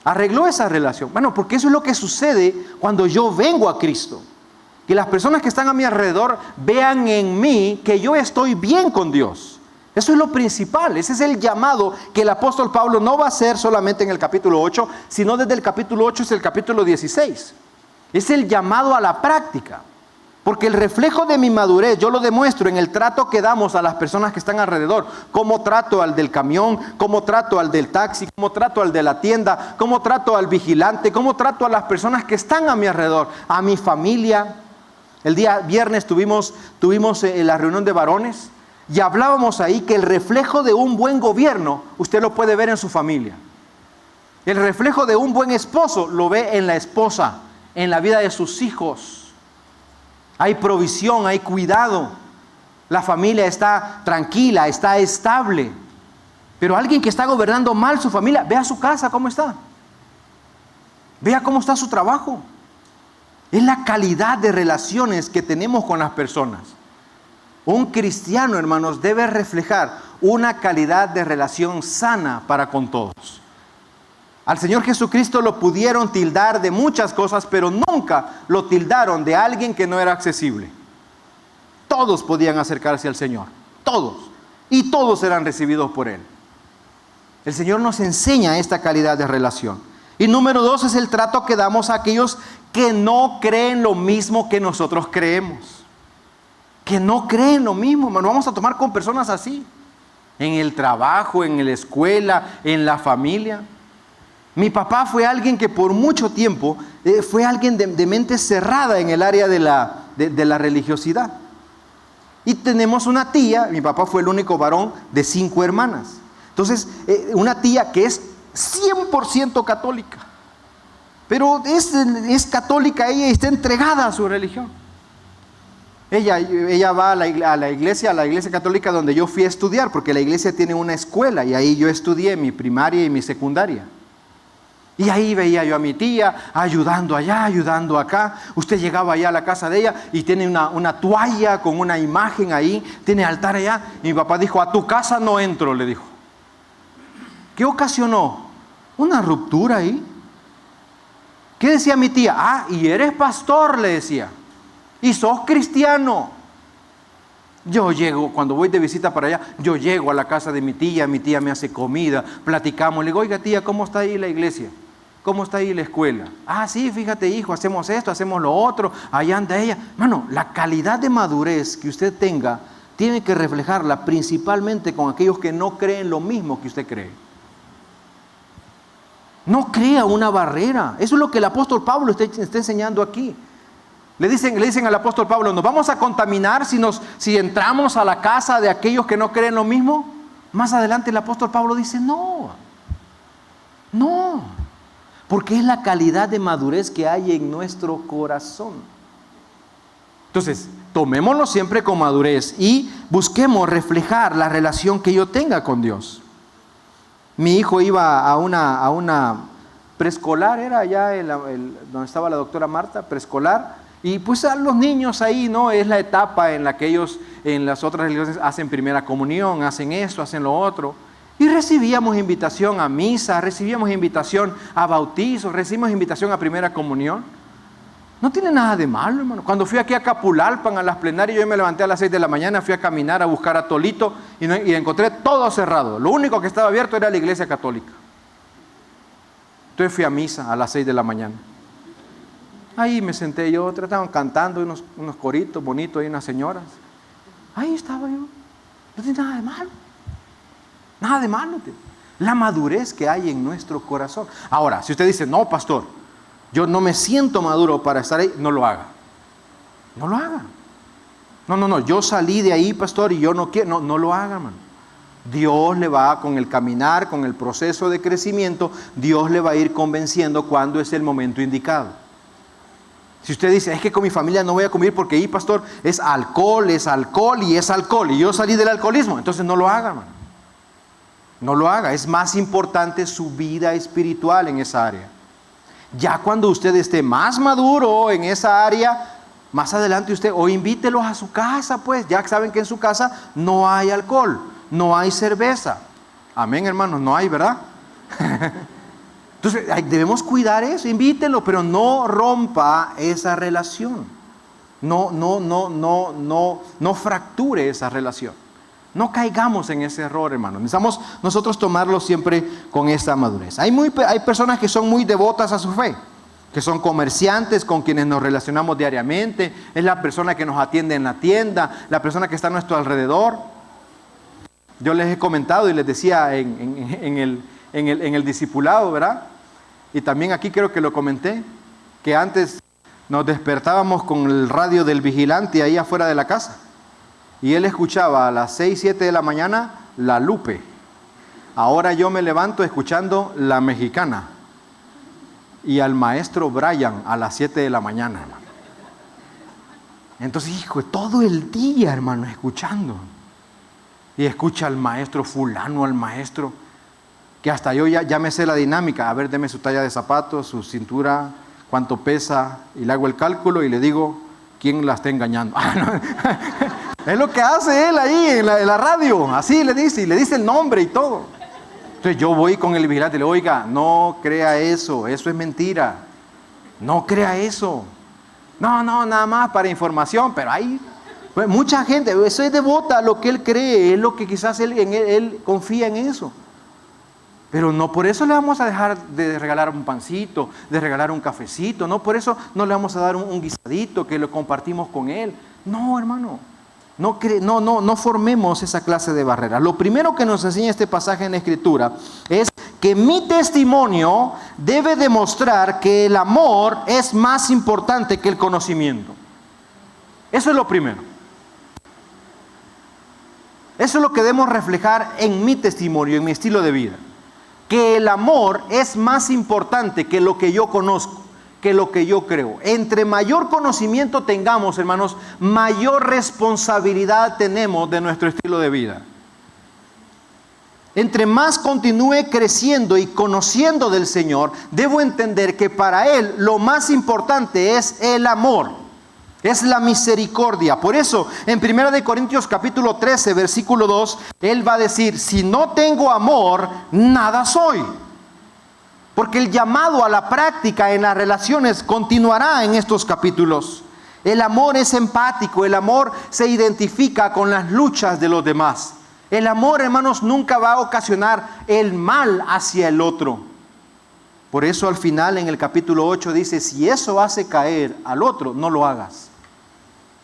arregló esa relación. Bueno, porque eso es lo que sucede cuando yo vengo a Cristo. Que las personas que están a mi alrededor vean en mí que yo estoy bien con Dios. Eso es lo principal, ese es el llamado que el apóstol Pablo no va a hacer solamente en el capítulo 8, sino desde el capítulo 8 hasta el capítulo 16. Es el llamado a la práctica, porque el reflejo de mi madurez yo lo demuestro en el trato que damos a las personas que están alrededor. Cómo trato al del camión, cómo trato al del taxi, cómo trato al de la tienda, cómo trato al vigilante, cómo trato a las personas que están a mi alrededor, a mi familia. El día viernes tuvimos la reunión de varones. Y hablábamos ahí que el reflejo de un buen gobierno, usted lo puede ver en su familia. El reflejo de un buen esposo lo ve en la esposa, en la vida de sus hijos. Hay provisión, hay cuidado. La familia está tranquila, está estable. Pero alguien que está gobernando mal su familia, vea su casa cómo está. Vea cómo está su trabajo. Es la calidad de relaciones que tenemos con las personas. Un cristiano, hermanos, debe reflejar una calidad de relación sana para con todos. Al Señor Jesucristo lo pudieron tildar de muchas cosas, pero nunca lo tildaron de alguien que no era accesible. todos podían acercarse al Señor, todos, y todos eran recibidos por Él. El Señor nos enseña esta calidad de relación. Y número 2 es el trato que damos a aquellos que no creen lo mismo que nosotros creemos. Que no creen lo mismo, hermano. Vamos a tomar con personas así. En el trabajo, en la escuela, en la familia. Mi papá fue alguien que por mucho tiempo fue alguien de mente cerrada en el área de la religiosidad. Y tenemos una tía, mi papá fue el único varón de 5 hermanas. Entonces, una tía que es 100% católica. Pero es católica, ella está entregada a su religión. Ella va a la iglesia católica donde yo fui a estudiar, porque la iglesia tiene una escuela y ahí yo estudié mi primaria y mi secundaria. Y ahí veía yo a mi tía ayudando allá, ayudando acá. Usted llegaba allá a la casa de ella y tiene una toalla con una imagen ahí, tiene altar allá. Y mi papá dijo, a tu casa no entro, le dijo. ¿Qué ocasionó? Una ruptura ahí. ¿Qué decía mi tía? Ah, y eres pastor, le decía. Y sos cristiano. Yo llego, cuando voy de visita para allá, yo llego a la casa de mi tía me hace comida, platicamos, le digo, oiga tía, ¿cómo está ahí la iglesia? ¿Cómo está ahí la escuela? Ah, sí, fíjate hijo, hacemos esto, hacemos lo otro, allá anda ella. Mano, la calidad de madurez que usted tenga, tiene que reflejarla principalmente con aquellos que no creen lo mismo que usted cree. No crea una barrera. Eso es lo que el apóstol Pablo está enseñando aquí. Le dicen al apóstol Pablo, ¿nos vamos a contaminar si entramos a la casa de aquellos que no creen lo mismo? Más adelante el apóstol Pablo dice, no, porque es la calidad de madurez que hay en nuestro corazón. Entonces, tomémoslo siempre con madurez y busquemos reflejar la relación que yo tenga con Dios. Mi hijo iba a una preescolar, era allá donde estaba la doctora Marta, preescolar. Y pues a los niños ahí, ¿no? Es la etapa en la que ellos en las otras religiones hacen primera comunión, hacen esto, hacen lo otro. Y recibíamos invitación a misa, recibíamos invitación a bautizo, recibimos invitación a primera comunión. No tiene nada de malo, hermano. Cuando fui aquí a Capulalpan, a las plenarias, yo me levanté a las 6 de la mañana, fui a caminar a buscar a Tolito y encontré todo cerrado. Lo único que estaba abierto era la iglesia católica. Entonces fui a misa a las 6 de la mañana. Ahí me senté yo, estaban cantando unos coritos bonitos ahí, unas señoras. Ahí estaba yo. No tiene nada de malo. Nada de malo. La madurez que hay en nuestro corazón. Ahora, si usted dice, no, pastor, yo no me siento maduro para estar ahí, no lo haga. No lo haga. No, yo salí de ahí, pastor, y yo no quiero. No lo haga, hermano. Dios le va, con el caminar, con el proceso de crecimiento, Dios le va a ir convenciendo cuándo es el momento indicado. Si usted dice, es que con mi familia no voy a convivir porque ahí, pastor, es alcohol y yo salí del alcoholismo, entonces no lo haga, hermano. No lo haga. Es más importante su vida espiritual en esa área. Ya cuando usted esté más maduro en esa área, más adelante usted, o invítelos a su casa, pues, ya saben que en su casa no hay alcohol, no hay cerveza. Amén, hermanos, no hay, ¿verdad? Entonces, debemos cuidar eso, invítelo, pero no rompa esa relación. No fracture esa relación. No caigamos en ese error, hermano. Necesitamos nosotros tomarlo siempre con esta madurez. Hay personas que son muy devotas a su fe, que son comerciantes con quienes nos relacionamos diariamente. Es la persona que nos atiende en la tienda, la persona que está a nuestro alrededor. Yo les he comentado y les decía en el discipulado, ¿verdad? Y también aquí creo que lo comenté, que antes nos despertábamos con el radio del vigilante ahí afuera de la casa. Y él escuchaba a las 6, 7 de la mañana La Lupe. Ahora yo me levanto escuchando La Mexicana. Y al maestro Brian a las 7 de la mañana, hermano. Entonces, hijo, todo el día, hermano, escuchando. Y escucha al maestro fulano, al maestro, que hasta yo ya me sé la dinámica. A ver, deme su talla de zapatos, su cintura, cuánto pesa, y le hago el cálculo y le digo, ¿quién la está engañando? Es lo que hace él ahí en la radio, así le dice, y le dice el nombre y todo. Entonces yo voy con el vigilante y le digo, oiga, no crea eso es mentira, no crea eso. No, nada más para información, pero ahí Pues mucha gente, eso es devota a lo que él cree, es lo que quizás él confía en eso. Pero no por eso le vamos a dejar de regalar un pancito, de regalar un cafecito, no por eso no le vamos a dar un guisadito que lo compartimos con él. No, hermano, no formemos esa clase de barreras. Lo primero que nos enseña este pasaje en la Escritura es que mi testimonio debe demostrar que el amor es más importante que el conocimiento. Eso es lo primero. Eso es lo que debemos reflejar en mi testimonio, en mi estilo de vida. Que el amor es más importante que lo que yo conozco, que lo que yo creo. Entre mayor conocimiento tengamos, hermanos, mayor responsabilidad tenemos de nuestro estilo de vida. Entre más continúe creciendo y conociendo del Señor, debo entender que para Él lo más importante es el amor. Es la misericordia. Por eso, en 1 Corintios capítulo 13, versículo 2, Él va a decir, si no tengo amor, nada soy. Porque el llamado a la práctica en las relaciones continuará en estos capítulos. El amor es empático, el amor se identifica con las luchas de los demás. El amor, hermanos, nunca va a ocasionar el mal hacia el otro. Por eso al final en el capítulo 8 dice, si eso hace caer al otro, no lo hagas.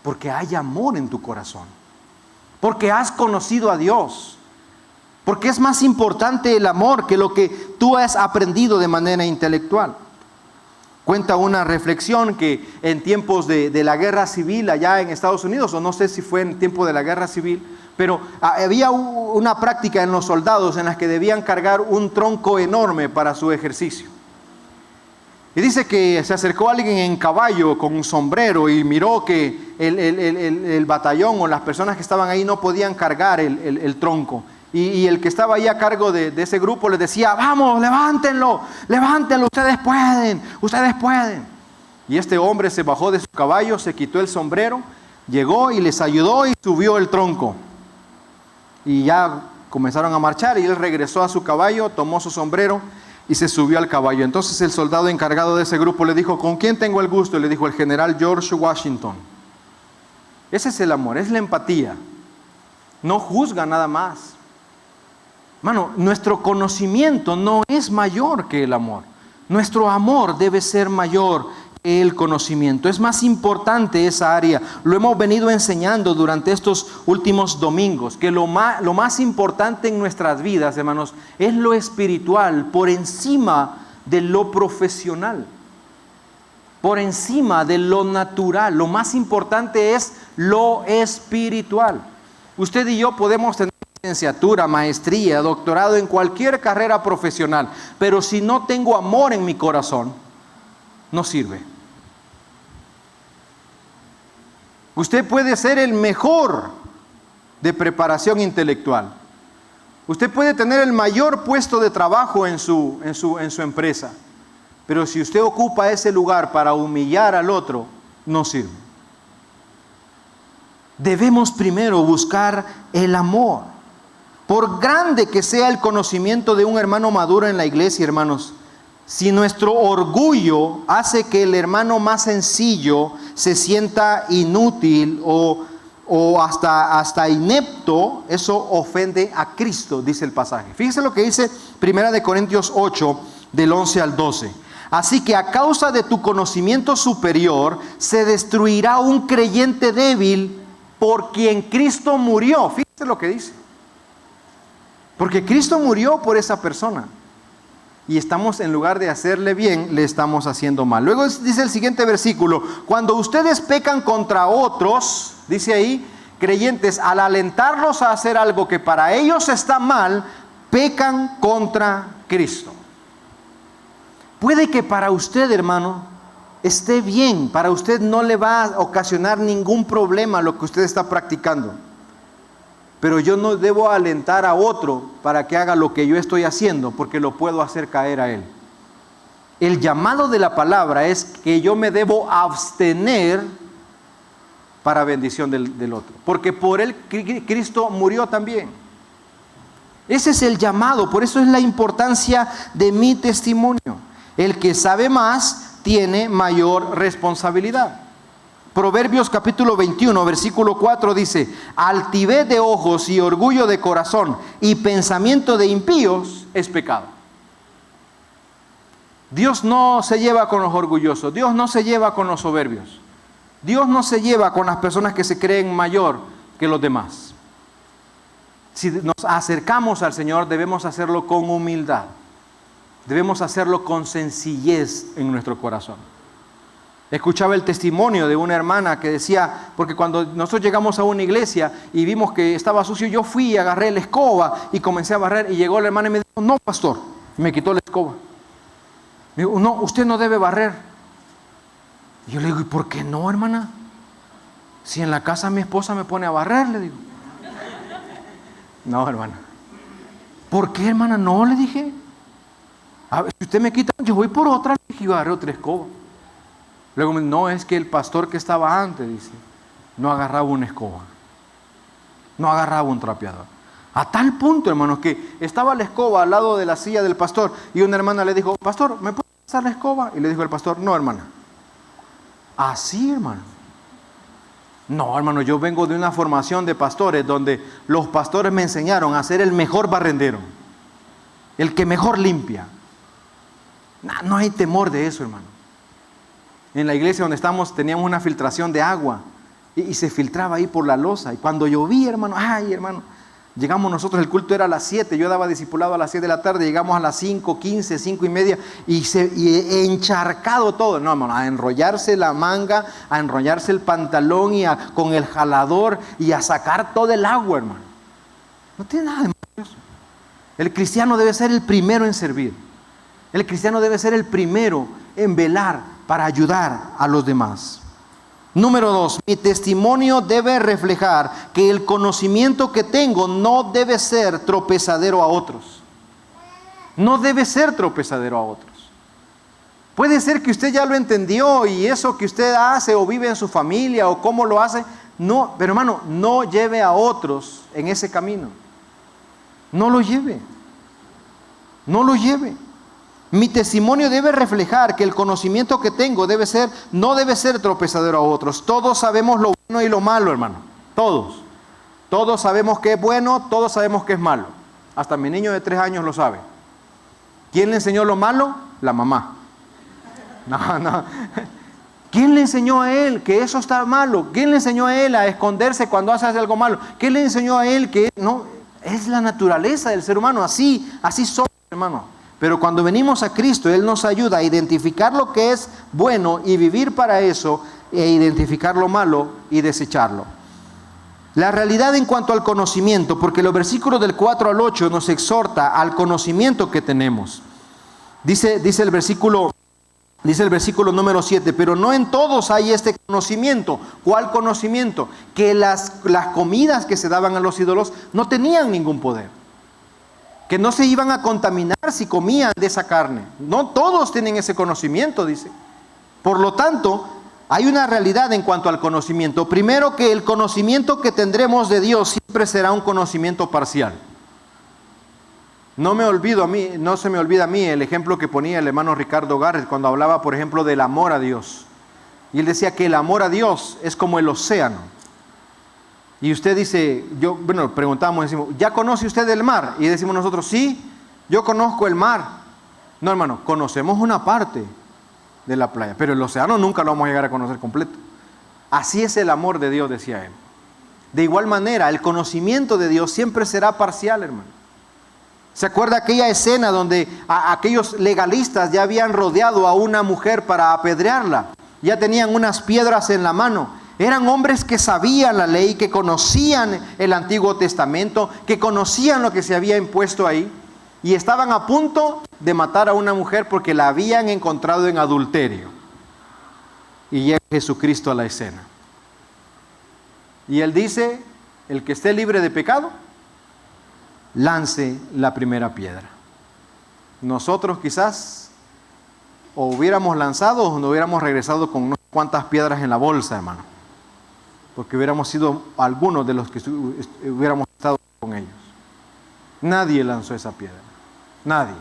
Porque hay amor en tu corazón. Porque has conocido a Dios. Porque es más importante el amor que lo que tú has aprendido de manera intelectual. Cuenta una reflexión que en tiempos de la guerra civil allá en Estados Unidos, o no sé si fue en tiempo de la guerra civil, pero había una práctica en los soldados en las que debían cargar un tronco enorme para su ejercicio. Y dice que se acercó alguien en caballo con un sombrero y miró que el batallón o las personas que estaban ahí no podían cargar el tronco. Y el que estaba ahí a cargo de ese grupo les decía, vamos, levántenlo, ustedes pueden. Y este hombre se bajó de su caballo, se quitó el sombrero, llegó y les ayudó y subió el tronco. Y ya comenzaron a marchar y él regresó a su caballo, tomó su sombrero y se subió al caballo. Entonces el soldado encargado de ese grupo le dijo, ¿con quién tengo el gusto? Y le dijo, el general George Washington. Ese es el amor, es la empatía. No juzga nada más. Hermano, nuestro conocimiento no es mayor que el amor. Nuestro amor debe ser mayor que el conocimiento. Es más importante esa área. Lo hemos venido enseñando durante estos últimos domingos, que lo más importante en nuestras vidas, hermanos, es lo espiritual por encima de lo profesional, por encima de lo natural. Lo más importante es lo espiritual. Usted y yo podemos tener licenciatura, maestría, doctorado en cualquier carrera profesional, pero si no tengo amor en mi corazón, no sirve. Usted puede ser el mejor de preparación intelectual. Usted puede tener el mayor puesto de trabajo en su empresa, pero si usted ocupa ese lugar para humillar al otro, no sirve. Debemos primero buscar el amor. Por grande que sea el conocimiento de un hermano maduro en la iglesia, hermanos, si nuestro orgullo hace que el hermano más sencillo se sienta inútil o hasta inepto, eso ofende a Cristo, dice el pasaje. Fíjese lo que dice 1 Corintios 8, del 11 al 12. Así que a causa de tu conocimiento superior, se destruirá un creyente débil por quien Cristo murió. Fíjese lo que dice. Porque Cristo murió por esa persona. Y estamos, en lugar de hacerle bien, le estamos haciendo mal. Luego dice el siguiente versículo, cuando ustedes pecan contra otros, dice ahí, creyentes, al alentarlos a hacer algo que para ellos está mal, pecan contra Cristo. Puede que para usted, hermano, esté bien, para usted no le va a ocasionar ningún problema lo que usted está practicando. Pero yo no debo alentar a otro para que haga lo que yo estoy haciendo, porque lo puedo hacer caer a él. El llamado de la palabra es que yo me debo abstener para bendición del otro, porque por él Cristo murió también. Ese es el llamado, por eso es la importancia de mi testimonio. El que sabe más tiene mayor responsabilidad. Proverbios capítulo 21, versículo 4 dice: altivez de ojos y orgullo de corazón y pensamiento de impíos es pecado. Dios no se lleva con los orgullosos, Dios no se lleva con los soberbios, Dios no se lleva con las personas que se creen mayor que los demás. Si nos acercamos al Señor, debemos hacerlo con humildad, debemos hacerlo con sencillez en nuestro corazón. Escuchaba el testimonio de una hermana que decía, porque cuando nosotros llegamos a una iglesia y vimos que estaba sucio, yo fui y agarré la escoba y comencé a barrer, y llegó la hermana y me dijo: no, pastor, y me quitó la escoba. Me dijo: no, usted no debe barrer. Y yo le digo: ¿y por qué no, hermana? Si en la casa mi esposa me pone a barrer, le digo. No, hermana. ¿Por qué, hermana? No, le dije. A ver, si usted me quita, yo voy por otra. Le dije: yo agarré otra escoba. Luego me dijo: no, es que el pastor que estaba antes, dice, no agarraba una escoba, no agarraba un trapeador. A tal punto, hermanos, que estaba la escoba al lado de la silla del pastor, y una hermana le dijo: pastor, ¿me puede pasar la escoba? Y le dijo el pastor: no, hermana. Así, hermano. No, hermano, yo vengo de una formación de pastores donde los pastores me enseñaron a ser el mejor barrendero, el que mejor limpia. No hay temor de eso, hermano. En la iglesia donde estamos teníamos una filtración de agua y se filtraba ahí por la losa. Y cuando llovía, hermano, hermano, llegamos nosotros, el culto era a las 7, yo daba discipulado a las 7 de la tarde, llegamos a las 5:15, 5:30 y encharcado todo. No, hermano, a enrollarse la manga, a enrollarse el pantalón y con el jalador y a sacar todo el agua, hermano. No tiene nada de malo eso. El cristiano debe ser el primero en servir. El cristiano debe ser el primero en velar para ayudar a los demás. Número 2, mi testimonio debe reflejar que el conocimiento que tengo no debe ser tropezadero a otros. No debe ser tropezadero a otros. Puede ser que usted ya lo entendió y eso que usted hace o vive en su familia o cómo lo hace, no, pero hermano, no lleve a otros en ese camino. No lo lleve. No lo lleve. Mi testimonio debe reflejar que el conocimiento que tengo no debe ser tropezadero a otros. Todos sabemos lo bueno y lo malo, hermano. Todos. Todos sabemos qué es bueno, todos sabemos qué es malo. Hasta mi niño de 3 años lo sabe. ¿Quién le enseñó lo malo? La mamá. No. ¿Quién le enseñó a él que eso está malo? ¿Quién le enseñó a él a esconderse cuando hace algo malo? ¿Quién le enseñó a él que no? Es la naturaleza del ser humano. Así somos, hermano. Pero cuando venimos a Cristo, Él nos ayuda a identificar lo que es bueno y vivir para eso, e identificar lo malo y desecharlo. La realidad en cuanto al conocimiento, porque los versículos del 4 al 8 nos exhorta al conocimiento que tenemos. Dice el versículo número 7, pero no en todos hay este conocimiento. ¿Cuál conocimiento? Que las comidas que se daban a los ídolos no tenían ningún poder. Que no se iban a contaminar si comían de esa carne. No todos tienen ese conocimiento, dice. Por lo tanto, hay una realidad en cuanto al conocimiento. Primero, que el conocimiento que tendremos de Dios siempre será un conocimiento parcial. No se me olvida a mí el ejemplo que ponía el hermano Ricardo Garrett cuando hablaba, por ejemplo, del amor a Dios. Y él decía que el amor a Dios es como el océano. Y usted dice, preguntamos, decimos, ¿ya conoce usted el mar? Y decimos nosotros, sí, yo conozco el mar. No, hermano, conocemos una parte de la playa, pero el océano nunca lo vamos a llegar a conocer completo. Así es el amor de Dios, decía él. De igual manera, el conocimiento de Dios siempre será parcial, hermano. ¿Se acuerda aquella escena donde aquellos legalistas ya habían rodeado a una mujer para apedrearla? Ya tenían unas piedras en la mano. Eran hombres que sabían la ley, que conocían el Antiguo Testamento, que conocían lo que se había impuesto ahí, y estaban a punto de matar a una mujer porque la habían encontrado en adulterio. Y llega Jesucristo a la escena. Y Él dice, el que esté libre de pecado, lance la primera piedra. Nosotros quizás o hubiéramos lanzado o no hubiéramos regresado con unas cuantas piedras en la bolsa, hermano. Porque hubiéramos sido algunos de los que hubiéramos estado con ellos. Nadie lanzó esa piedra. Nadie.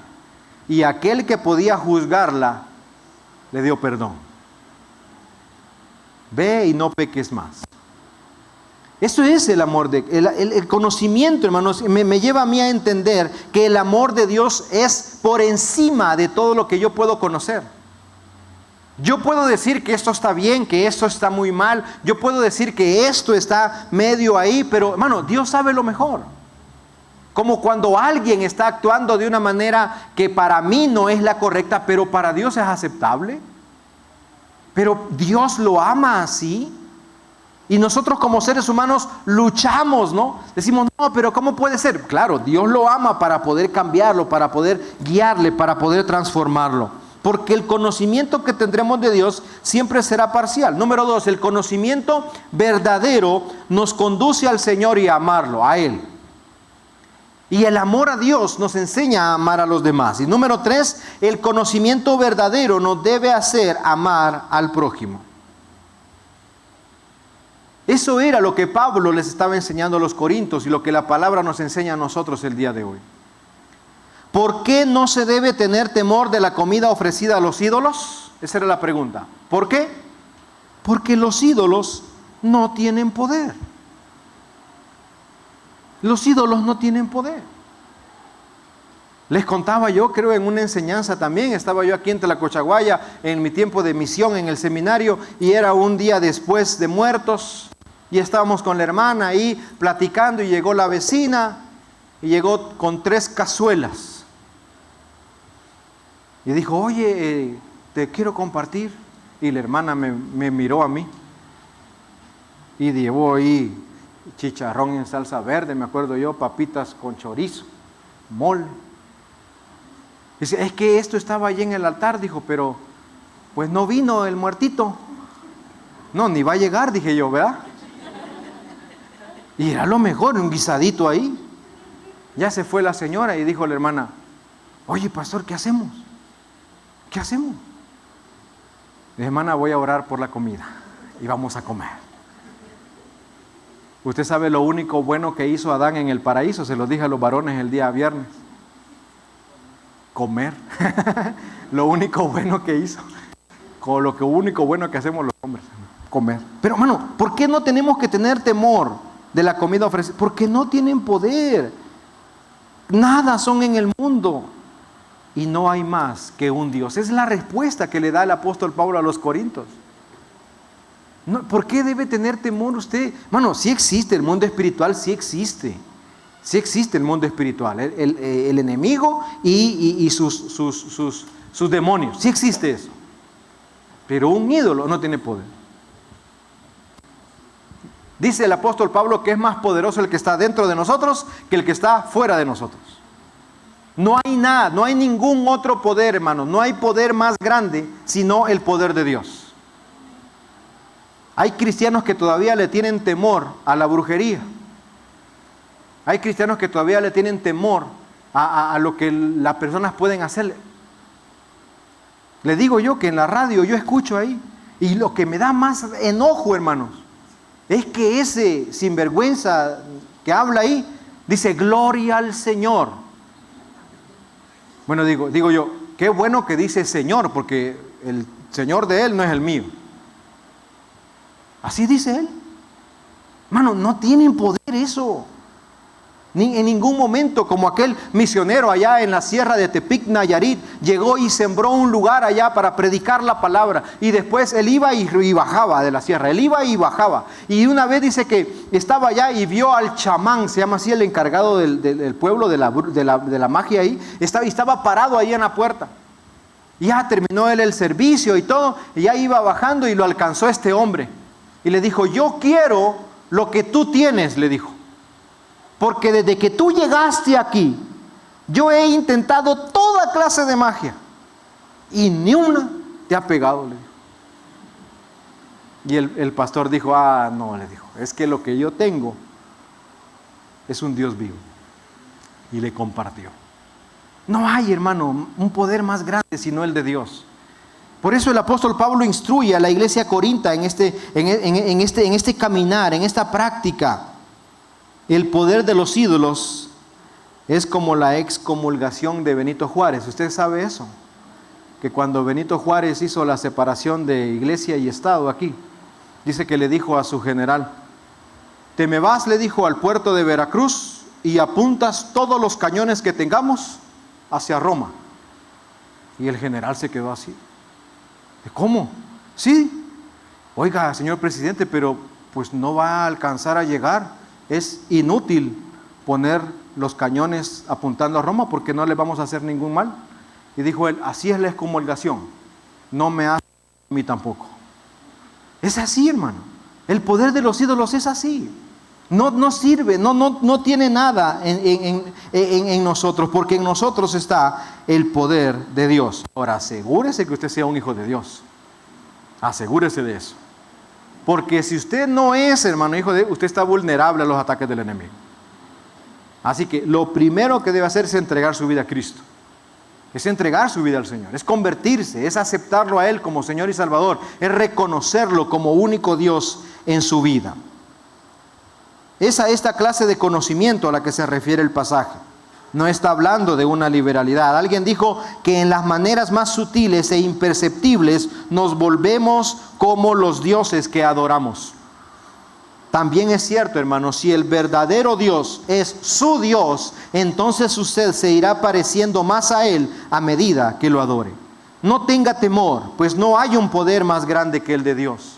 Y aquel que podía juzgarla, le dio perdón. Ve y no peques más. Eso es el amor, el conocimiento, hermanos, me lleva a mí a entender que el amor de Dios es por encima de todo lo que yo puedo conocer. Yo puedo decir que esto está bien, que esto está muy mal, yo puedo decir que esto está medio ahí, pero hermano, Dios sabe lo mejor. Como cuando alguien está actuando de una manera que para mí no es la correcta, pero para Dios es aceptable. Pero Dios lo ama así. Y nosotros como seres humanos luchamos, ¿no? Decimos, no, pero ¿cómo puede ser? Claro, Dios lo ama para poder cambiarlo, para poder guiarle, para poder transformarlo. Porque el conocimiento que tendremos de Dios siempre será parcial. Número 2, el conocimiento verdadero nos conduce al Señor y a amarlo, a Él. Y el amor a Dios nos enseña a amar a los demás. Y número 3, el conocimiento verdadero nos debe hacer amar al prójimo. Eso era lo que Pablo les estaba enseñando a los corintios y lo que la palabra nos enseña a nosotros el día de hoy. ¿Por qué no se debe tener temor de la comida ofrecida a los ídolos? Esa era la pregunta. ¿Por qué? Porque los ídolos no tienen poder. Los ídolos no tienen poder. Les contaba yo, creo en una enseñanza también, estaba yo aquí en Tlacochaguaya en mi tiempo de misión en el seminario y era un día después de Muertos y estábamos con la hermana ahí platicando y llegó la vecina y llegó con 3 cazuelas y dijo, oye, te quiero compartir. Y la hermana me miró a mí y llevó ahí chicharrón en salsa verde, me acuerdo yo, papitas con chorizo, mole. Dice, es que esto estaba allí en el altar, dijo, pero pues no vino el muertito. No, ni va a llegar, dije yo, ¿verdad? Y era lo mejor, un guisadito ahí. Ya se fue la señora y dijo la hermana, oye, pastor, ¿qué hacemos? ¿Qué hacemos? Dije, hermana, voy a orar por la comida y vamos a comer. Usted sabe lo único bueno que hizo Adán en el paraíso, se lo dije a los varones el día viernes. Comer. Lo único bueno que hizo. Con lo único bueno que hacemos los hombres. Comer. Pero hermano, ¿por qué no tenemos que tener temor de la comida ofrecida? Porque no tienen poder. Nada son en el mundo. Y no hay más que un Dios. Es la respuesta que le da el apóstol Pablo a los corintios. No, ¿por qué debe tener temor usted? Hermano, sí existe el mundo espiritual, sí existe. Sí existe el mundo espiritual, el enemigo y sus demonios. Sí existe eso. Pero un ídolo no tiene poder. Dice el apóstol Pablo que es más poderoso el que está dentro de nosotros que el que está fuera de nosotros. No hay nada, no hay ningún otro poder, hermano. No hay poder más grande sino el poder de Dios. Hay cristianos que todavía le tienen temor a la brujería. Hay cristianos que todavía le tienen temor a lo que las personas pueden hacerle. Le digo yo que en la radio yo escucho ahí, y lo que me da más enojo, hermanos, es que ese sinvergüenza que habla ahí, dice, gloria al Señor. Bueno, digo yo, qué bueno que dice Señor, porque el Señor de él no es el mío. Así dice él. Hermano, no tienen poder eso. Ni en ningún momento, como aquel misionero allá en la sierra de Tepic, Nayarit, llegó y sembró un lugar allá para predicar la palabra. Y después él iba y bajaba de la sierra. Él iba y bajaba. Y una vez dice que estaba allá y vio al chamán, se llama así el encargado del pueblo, de la magia ahí. Estaba parado ahí en la puerta. Ya terminó él el servicio y todo. Y ya iba bajando y lo alcanzó este hombre. Y le dijo, yo quiero lo que tú tienes, le dijo. Porque desde que tú llegaste aquí, yo he intentado toda clase de magia y ni una te ha pegado, le dijo. Y el pastor dijo, no, le dijo, es que lo que yo tengo es un Dios vivo. Y le compartió. No hay, hermano, un poder más grande sino el de Dios. Por eso el apóstol Pablo instruye a la iglesia corintia en este caminar, en esta práctica. El poder de los ídolos es como la excomulgación de Benito Juárez. ¿Usted sabe eso? Que cuando Benito Juárez hizo la separación de iglesia y Estado aquí, Dice que le dijo a su general: te me vas, le dijo, al puerto de Veracruz y apuntas todos los cañones que tengamos hacia Roma. Y el general se quedó así. ¿Cómo? Sí. Oiga, señor presidente, pero pues no va a alcanzar a llegar. Es inútil poner los cañones apuntando a Roma porque no le vamos a hacer ningún mal. Y dijo él: así es la excomulgación, no me hace a mí tampoco. Es así, hermano. El poder de los ídolos es así. No sirve, no tiene nada en nosotros, porque en nosotros está el poder de Dios. Ahora, asegúrese que usted sea un hijo de Dios. Asegúrese de eso. Porque si usted no es, hermano, hijo de Dios, usted está vulnerable a los ataques del enemigo. Así que lo primero que debe hacer es entregar su vida a Cristo. Es entregar su vida al Señor, es convertirse, es aceptarlo a Él como Señor y Salvador, es reconocerlo como único Dios en su vida. Es a esta clase de conocimiento a la que se refiere el pasaje. No está hablando de una liberalidad. Alguien dijo que en las maneras más sutiles e imperceptibles nos volvemos como los dioses que adoramos. También es cierto, hermanos, si el verdadero Dios es su Dios, entonces usted se irá pareciendo más a Él a medida que lo adore. No tenga temor, pues no hay un poder más grande que el de Dios.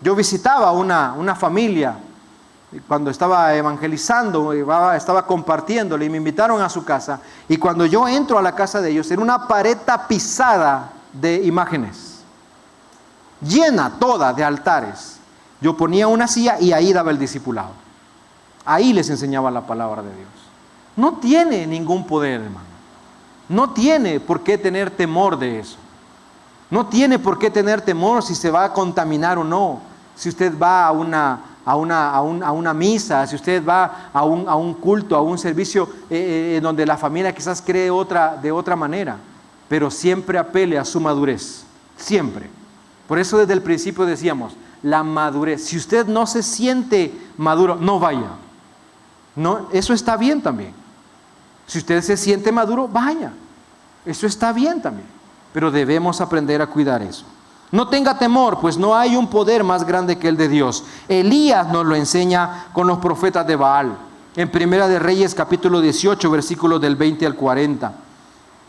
Yo visitaba una familia cuando estaba evangelizando, estaba compartiéndole y me invitaron a su casa. Y cuando yo entro a la casa de ellos, era una pared tapizada de imágenes, llena toda de altares. Yo ponía una silla y ahí daba el discipulado. Ahí les enseñaba la palabra de Dios. No tiene ningún poder, hermano. No tiene por qué tener temor de eso. No tiene por qué tener temor si se va a contaminar o no. Si usted va a una misa, si usted va a un culto, a un servicio donde la familia quizás cree de otra manera. Pero siempre apele a su madurez. Siempre. Por eso desde el principio decíamos, la madurez. Si usted no se siente maduro, no vaya. No, eso está bien también. Si usted se siente maduro, vaya. Eso está bien también. Pero debemos aprender a cuidar eso. No tenga temor, pues no hay un poder más grande que el de Dios. Elías nos lo enseña con los profetas de Baal. En Primera de Reyes, capítulo 18, versículos del 20 al 40.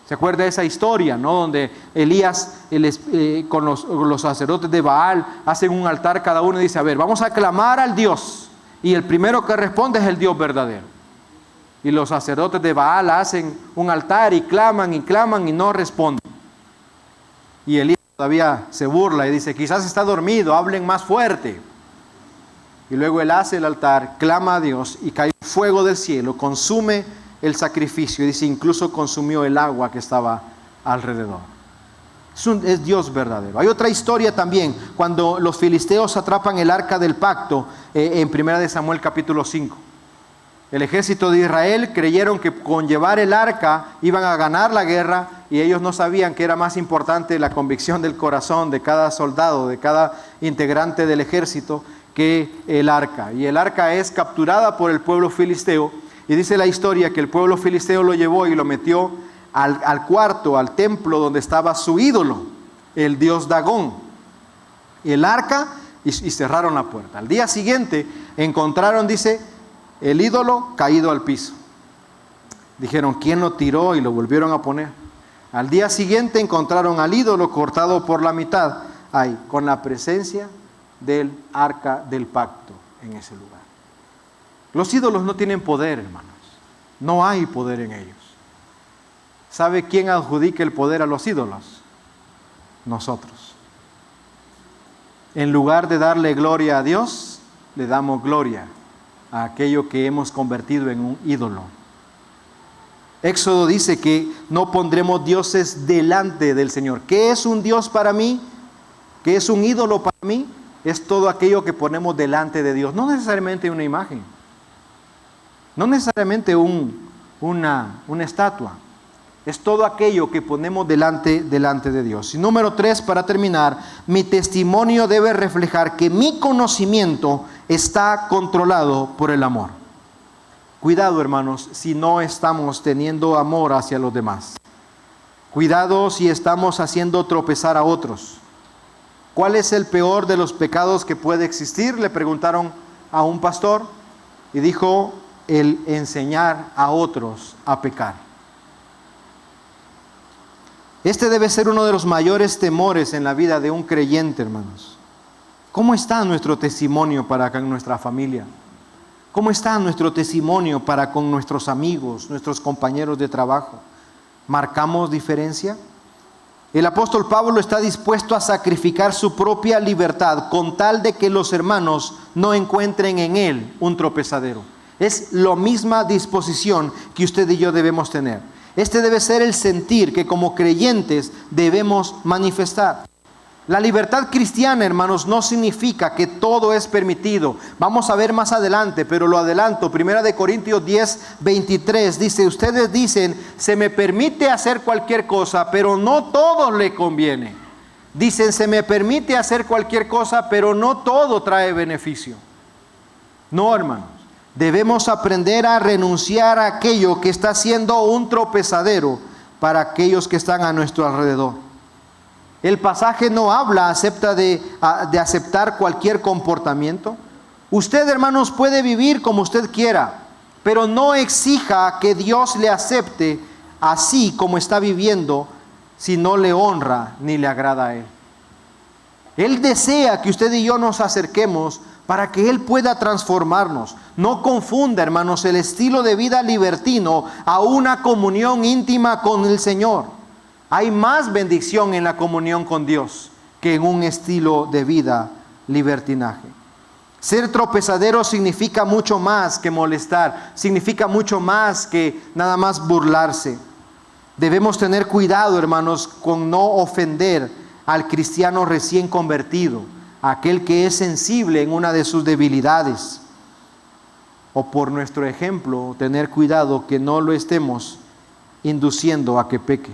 ¿Se acuerda de esa historia, no? Donde Elías con los sacerdotes de Baal hacen un altar cada uno y dice: a ver, vamos a clamar al Dios. Y el primero que responde es el Dios verdadero. Y los sacerdotes de Baal hacen un altar y claman y no responden. Y Elías todavía se burla y dice: quizás está dormido, hablen más fuerte. Y luego él hace el altar, clama a Dios y cae fuego del cielo, consume el sacrificio, y dice, incluso consumió el agua que estaba alrededor. Es Dios verdadero. Hay otra historia también, cuando los filisteos atrapan el arca del pacto, en 1 de Samuel capítulo 5. El ejército de Israel creyeron que con llevar el arca iban a ganar la guerra, y ellos no sabían que era más importante la convicción del corazón de cada soldado, de cada integrante del ejército, que el arca. Y el arca es capturada por el pueblo filisteo. Y dice la historia que el pueblo filisteo lo llevó y lo metió al cuarto, al templo donde estaba su ídolo, el dios Dagón. Y el arca, y cerraron la puerta. Al día siguiente encontraron, dice, el ídolo caído al piso. Dijeron, ¿quién lo tiró? Y lo volvieron a poner. Al día siguiente encontraron al ídolo cortado por la mitad, ahí, con la presencia del arca del pacto en ese lugar. Los ídolos no tienen poder, hermanos. No hay poder en ellos. ¿Sabe quién adjudica el poder a los ídolos? Nosotros. En lugar de darle gloria a Dios, le damos gloria a aquello que hemos convertido en un ídolo. Éxodo dice que no pondremos dioses delante del Señor. ¿Qué es un Dios para mí? ¿Qué es un ídolo para mí? Es todo aquello que ponemos delante de Dios. No necesariamente una imagen. No necesariamente una estatua. Es todo aquello que ponemos delante de Dios. Y número 3, para terminar, mi testimonio debe reflejar que mi conocimiento está controlado por el amor. Cuidado, hermanos, si no estamos teniendo amor hacia los demás. Cuidado si estamos haciendo tropezar a otros. ¿cuál es el peor de los pecados que puede existir? Le preguntaron a un pastor y dijo, el enseñar a otros a pecar. Este debe ser uno de los mayores temores en la vida de un creyente, hermanos. ¿Cómo está nuestro testimonio para con nuestra familia? ¿Cómo está nuestro testimonio para con nuestros amigos, nuestros compañeros de trabajo? ¿Marcamos diferencia? El apóstol Pablo está dispuesto a sacrificar su propia libertad con tal de que los hermanos no encuentren en él un tropezadero. Es la misma disposición que usted y yo debemos tener. Este debe ser el sentir que como creyentes debemos manifestar. La libertad cristiana, hermanos, no significa que todo es permitido. Vamos a ver más adelante, pero lo adelanto. 1 Corintios 10:23 dice, ustedes dicen, se me permite hacer cualquier cosa, pero no todo le conviene. Dicen, se me permite hacer cualquier cosa, pero no todo trae beneficio. No, hermanos. Debemos aprender a renunciar a aquello que está siendo un tropezadero para aquellos que están a nuestro alrededor. El pasaje no habla de aceptar cualquier comportamiento. Usted, hermanos, puede vivir como usted quiera, pero no exija que Dios le acepte así como está viviendo si no le honra ni le agrada a Él. Él desea que usted y yo nos acerquemos para que Él pueda transformarnos. No confunda, hermanos, el estilo de vida libertino a una comunión íntima con el Señor. Hay más bendición en la comunión con Dios que en un estilo de vida libertinaje. Ser tropezadero significa mucho más que molestar, significa mucho más que nada más burlarse. Debemos tener cuidado, hermanos, con no ofender al cristiano recién convertido, aquel que es sensible en una de sus debilidades. O por nuestro ejemplo, tener cuidado que no lo estemos induciendo a que peque.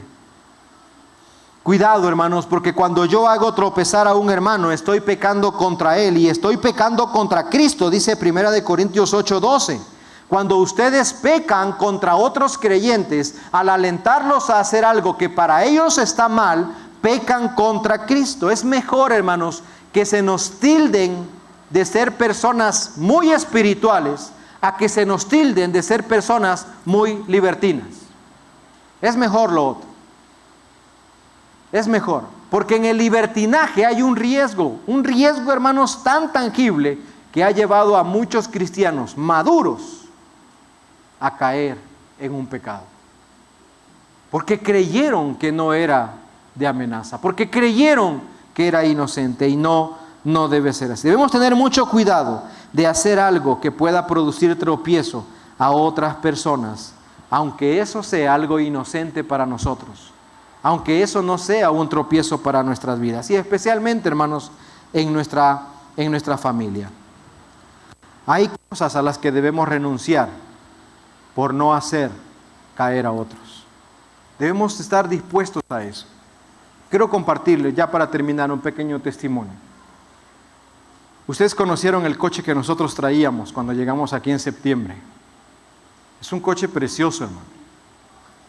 Cuidado, hermanos, porque cuando yo hago tropezar a un hermano, estoy pecando contra él y estoy pecando contra Cristo, dice 1 Corintios 8:12. Cuando ustedes pecan contra otros creyentes, al alentarlos a hacer algo que para ellos está mal, pecan contra Cristo. Es mejor, hermanos, que se nos tilden de ser personas muy espirituales a que se nos tilden de ser personas muy libertinas. Es mejor lo otro. Es mejor, porque en el libertinaje hay un riesgo, hermanos, tan tangible que ha llevado a muchos cristianos maduros a caer en un pecado. Porque creyeron que no era de amenaza, porque creyeron que era inocente y no debe ser así. Debemos tener mucho cuidado de hacer algo que pueda producir tropiezo a otras personas, aunque eso sea algo inocente para nosotros. Aunque eso no sea un tropiezo para nuestras vidas. Y especialmente, hermanos, en nuestra familia. Hay cosas a las que debemos renunciar por no hacer caer a otros. Debemos estar dispuestos a eso. Quiero compartirles, ya para terminar, un pequeño testimonio. Ustedes conocieron el coche que nosotros traíamos cuando llegamos aquí en septiembre. Es un coche precioso, hermano.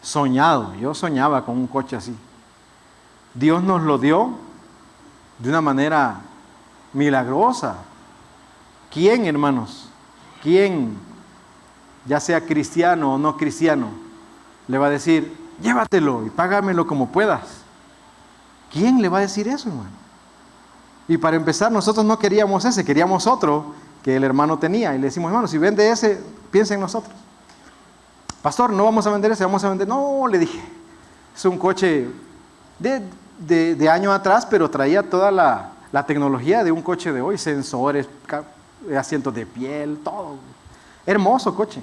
Soñado, yo soñaba con un coche así. Dios nos lo dio de una manera milagrosa. ¿Quién, hermanos? ¿Quién, ya sea cristiano o no cristiano, le va a decir, llévatelo y págamelo como puedas? ¿Quién le va a decir eso, hermano? Y para empezar, nosotros no queríamos ese, queríamos otro que el hermano tenía. Y le decimos, hermano, si vende ese, piensa en nosotros. Pastor, no vamos a vender ese, vamos a vender. No, le dije, es un coche de años atrás, pero traía toda la tecnología de un coche de hoy, sensores, asientos de piel, todo. Hermoso coche.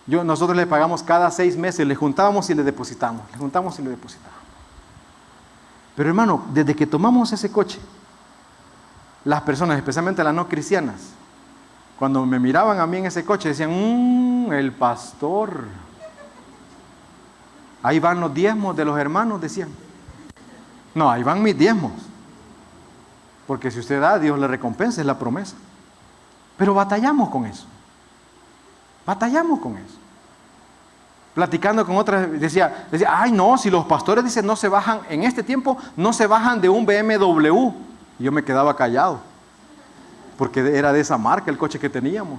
Nosotros le pagamos cada 6 meses, le juntábamos y le depositamos, le juntamos y le depositamos. Pero hermano, desde que tomamos ese coche, las personas, especialmente las no cristianas, cuando me miraban a mí en ese coche, decían, el pastor. Ahí van los diezmos de los hermanos, decían. No, ahí van mis diezmos. Porque si usted da, Dios le recompensa, es la promesa. Pero batallamos con eso. Batallamos con eso. Platicando con otras, decía, ay no, si los pastores dicen no se bajan, en este tiempo no se bajan de un BMW. Y yo me quedaba callado, porque era de esa marca el coche que teníamos.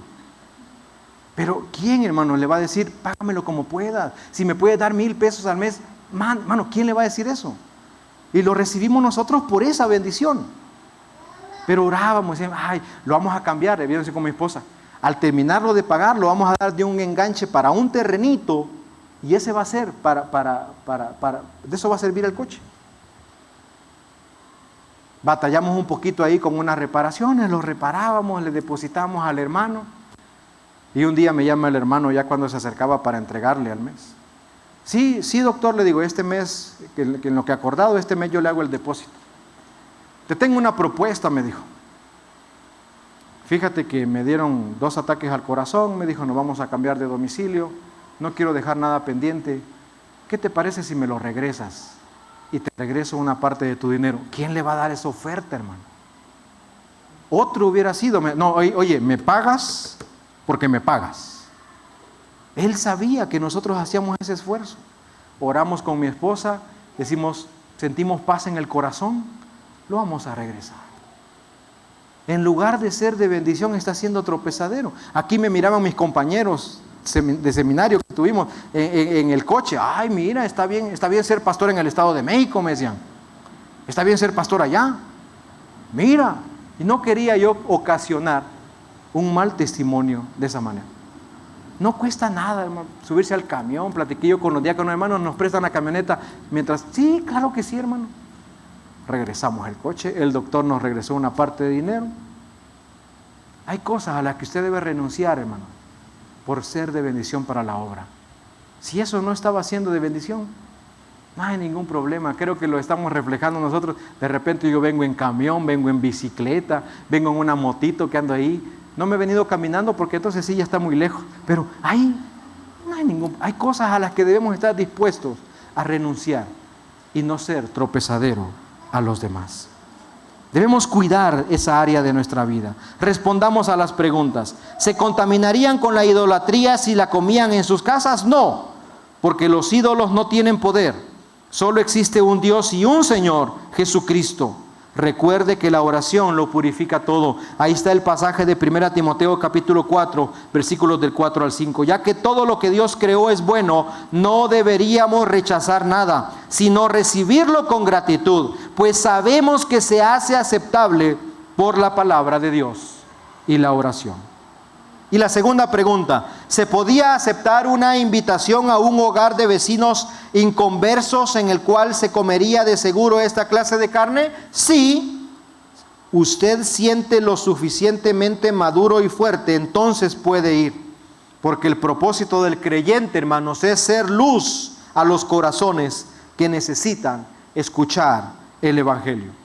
Pero ¿quién, hermano, le va a decir, págamelo como puedas? Si me puedes dar 1,000 pesos al mes, mano, ¿quién le va a decir eso? Y lo recibimos nosotros por esa bendición. Pero orábamos, decíamos, ay, lo vamos a cambiar, viéndose con mi esposa. Al terminarlo de pagar, lo vamos a dar de un enganche para un terrenito, y ese va a ser de eso va a servir el coche. Batallamos un poquito ahí con unas reparaciones, lo reparábamos, le depositamos al hermano. Y un día me llama el hermano ya cuando se acercaba para entregarle al mes. Sí, doctor, le digo, este mes, que en lo que he acordado, este mes yo le hago el depósito. Te tengo una propuesta, me dijo. Fíjate que me dieron 2 ataques al corazón, me dijo, nos vamos a cambiar de domicilio, no quiero dejar nada pendiente. ¿Qué te parece si me lo regresas? Y te regreso una parte de tu dinero. ¿Quién le va a dar esa oferta, hermano? Otro hubiera sido, no, oye, ¿me pagas? Porque me pagas. Él sabía que nosotros hacíamos ese esfuerzo. Oramos con mi esposa, decimos, sentimos paz en el corazón, lo vamos a regresar. En lugar de ser de bendición, está siendo tropezadero. Aquí me miraban mis compañeros de seminario que tuvimos en el coche. Ay, mira, está bien ser pastor en el Estado de México, me decían. Está bien ser pastor allá. Mira, y no quería yo ocasionar un mal testimonio de esa manera. No cuesta nada, hermano, subirse al camión. Platiqué yo con los diáconos, hermanos, nos prestan la camioneta. Mientras, sí, claro que sí, hermano. Regresamos el coche, el doctor nos regresó una parte de dinero. Hay cosas a las que usted debe renunciar, hermano, por ser de bendición para la obra. Si eso no estaba siendo de bendición, no hay ningún problema. Creo que lo estamos reflejando nosotros. De repente yo vengo en camión, vengo en bicicleta, vengo en una motito que ando ahí. No me he venido caminando porque entonces sí ya está muy lejos. Pero hay cosas a las que debemos estar dispuestos a renunciar y no ser tropezadero a los demás. Debemos cuidar esa área de nuestra vida. Respondamos a las preguntas. ¿Se contaminarían con la idolatría si la comían en sus casas? No, porque los ídolos no tienen poder. Solo existe un Dios y un Señor, Jesucristo. Recuerde que la oración lo purifica todo. Ahí está el pasaje de 1 Timoteo capítulo 4, versículos del 4 al 5. Ya que todo lo que Dios creó es bueno, no deberíamos rechazar nada, sino recibirlo con gratitud, pues sabemos que se hace aceptable por la palabra de Dios y la oración. Y la segunda pregunta, ¿se podía aceptar una invitación a un hogar de vecinos inconversos en el cual se comería de seguro esta clase de carne? Sí. Usted siente lo suficientemente maduro y fuerte, entonces puede ir. Porque el propósito del creyente, hermanos, es ser luz a los corazones que necesitan escuchar el Evangelio.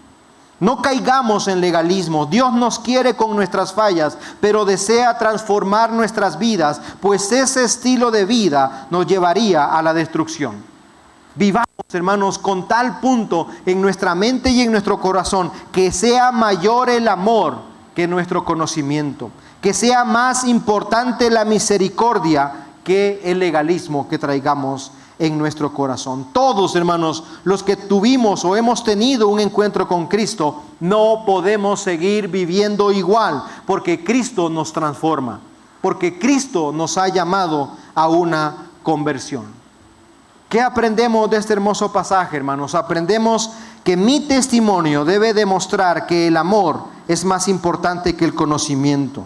No caigamos en legalismo. Dios nos quiere con nuestras fallas, pero desea transformar nuestras vidas, pues ese estilo de vida nos llevaría a la destrucción. Vivamos, hermanos, con tal punto en nuestra mente y en nuestro corazón que sea mayor el amor que nuestro conocimiento, que sea más importante la misericordia que el legalismo que traigamos en nuestro corazón. Todos, hermanos, los que tuvimos o hemos tenido un encuentro con Cristo, no podemos seguir viviendo igual, porque Cristo nos transforma, porque Cristo nos ha llamado a una conversión. ¿Qué aprendemos de este hermoso pasaje, hermanos? Aprendemos que mi testimonio debe demostrar que el amor es más importante que el conocimiento.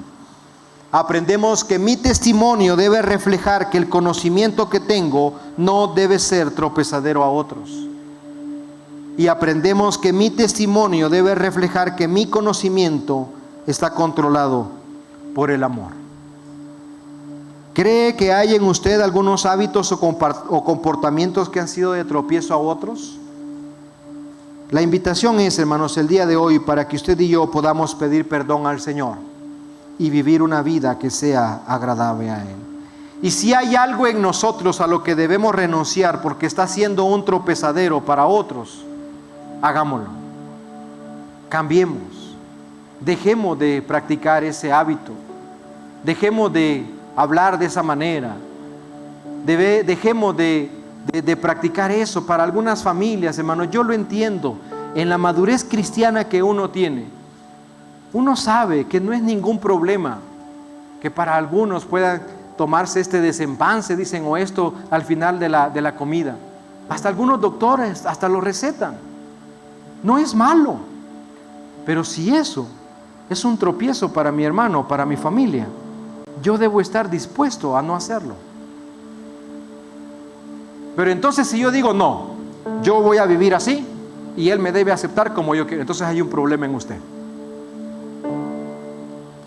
Aprendemos que mi testimonio debe reflejar que el conocimiento que tengo no debe ser tropezadero a otros. Y aprendemos que mi testimonio debe reflejar que mi conocimiento está controlado por el amor. ¿Cree que hay en usted algunos hábitos o comportamientos que han sido de tropiezo a otros? La invitación es, hermanos, el día de hoy para que usted y yo podamos pedir perdón al Señor y vivir una vida que sea agradable a Él. Y si hay algo en nosotros a lo que debemos renunciar porque está siendo un tropezadero para otros, hagámoslo. Cambiemos. Dejemos de practicar ese hábito. Dejemos de hablar de esa manera. Dejemos de practicar eso. Para algunas familias, hermanos, yo lo entiendo. En la madurez cristiana que uno tiene, uno sabe que no es ningún problema que para algunos puedan tomarse este desempance, dicen, o esto al final de la comida. Hasta algunos doctores hasta lo recetan. No es malo. Pero si eso es un tropiezo para mi hermano, para mi familia, yo debo estar dispuesto a no hacerlo. Pero entonces si yo digo, no, yo voy a vivir así y él me debe aceptar como yo quiero, entonces hay un problema en usted.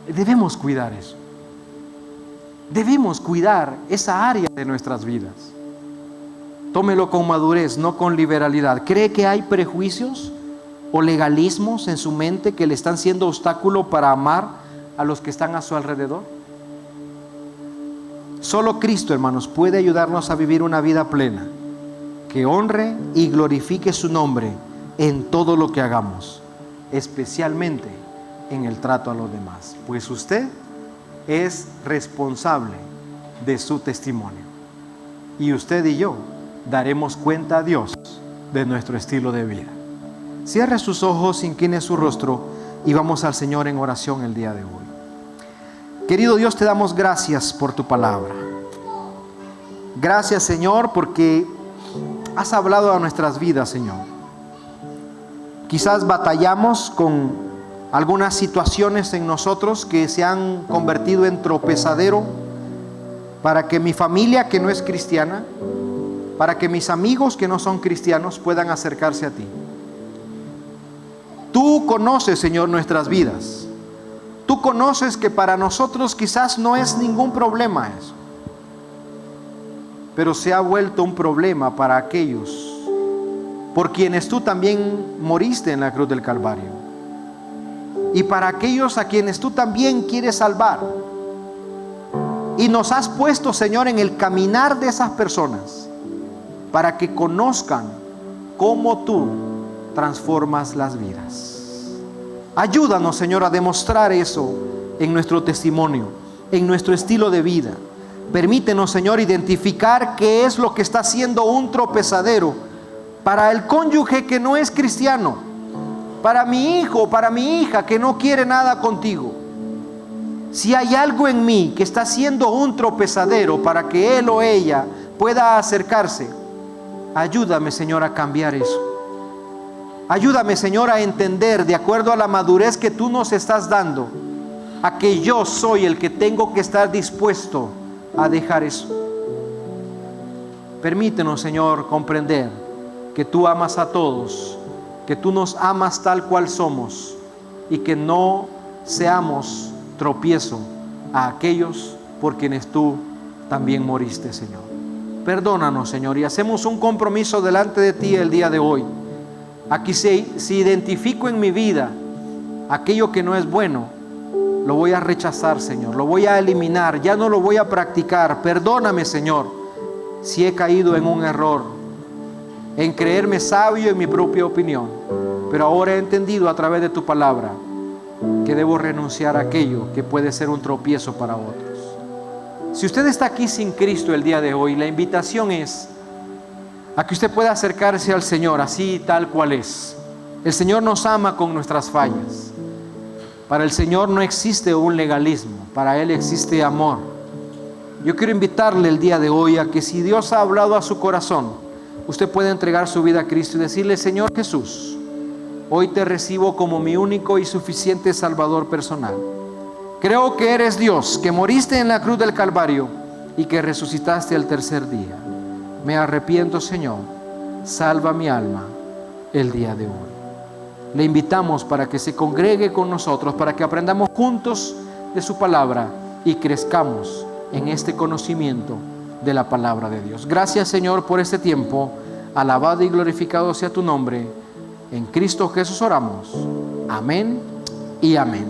Debemos cuidar eso. Debemos cuidar esa área de nuestras vidas. Tómelo con madurez, no con liberalidad. ¿Cree que hay prejuicios o legalismos en su mente que le están siendo obstáculo para amar a los que están a su alrededor? Solo Cristo, hermanos, puede ayudarnos a vivir una vida plena, que honre y glorifique su nombre en todo lo que hagamos, especialmente en el trato a los demás, pues usted es responsable de su testimonio, y usted y yo daremos cuenta a Dios de nuestro estilo de vida. Cierre sus ojos, incline su rostro y vamos al Señor en oración el día de hoy. Querido Dios, te damos gracias por tu palabra. Gracias, Señor, porque has hablado a nuestras vidas, Señor. Quizás batallamos con algunas situaciones en nosotros que se han convertido en tropezadero para que mi familia que no es cristiana, para que mis amigos que no son cristianos puedan acercarse a ti. Tú conoces, Señor, nuestras vidas. Tú conoces que para nosotros quizás no es ningún problema eso, pero se ha vuelto un problema para aquellos por quienes tú también moriste en la cruz del Calvario, y para aquellos a quienes tú también quieres salvar. Y nos has puesto, Señor, en el caminar de esas personas para que conozcan cómo tú transformas las vidas. Ayúdanos, Señor, a demostrar eso en nuestro testimonio, en nuestro estilo de vida. Permítenos, Señor, identificar qué es lo que está siendo un tropezadero para el cónyuge que no es cristiano, para mi hijo, para mi hija que no quiere nada contigo. Si hay algo en mí que está siendo un tropezadero para que él o ella pueda acercarse, ayúdame, Señor, a cambiar eso. Ayúdame, Señor, a entender, de acuerdo a la madurez que tú nos estás dando, a que yo soy el que tengo que estar dispuesto a dejar eso. Permítenos, Señor, comprender que tú amas a todos, que tú nos amas tal cual somos, y que no seamos tropiezo a aquellos por quienes tú también moriste, Señor. Perdónanos, Señor, y hacemos un compromiso delante de ti el día de hoy. Aquí si identifico en mi vida aquello que no es bueno, lo voy a rechazar, Señor, lo voy a eliminar, ya no lo voy a practicar. Perdóname, Señor, si he caído en un error, en creerme sabio en mi propia opinión, pero ahora he entendido a través de tu palabra que debo renunciar a aquello que puede ser un tropiezo para otros. Si usted está aquí sin Cristo el día de hoy, la invitación es a que usted pueda acercarse al Señor así tal cual es. El Señor nos ama con nuestras fallas. Para el Señor no existe un legalismo, para Él existe amor. Yo quiero invitarle el día de hoy a que, si Dios ha hablado a su corazón, usted puede entregar su vida a Cristo y decirle: Señor Jesús, hoy te recibo como mi único y suficiente Salvador personal. Creo que eres Dios, que moriste en la cruz del Calvario y que resucitaste al tercer día. Me arrepiento, Señor, salva mi alma el día de hoy. Le invitamos para que se congregue con nosotros, para que aprendamos juntos de su palabra y crezcamos en este conocimiento de la palabra de Dios. Gracias, Señor, por este tiempo. Alabado y glorificado sea tu nombre. En Cristo Jesús oramos. Amén y amén.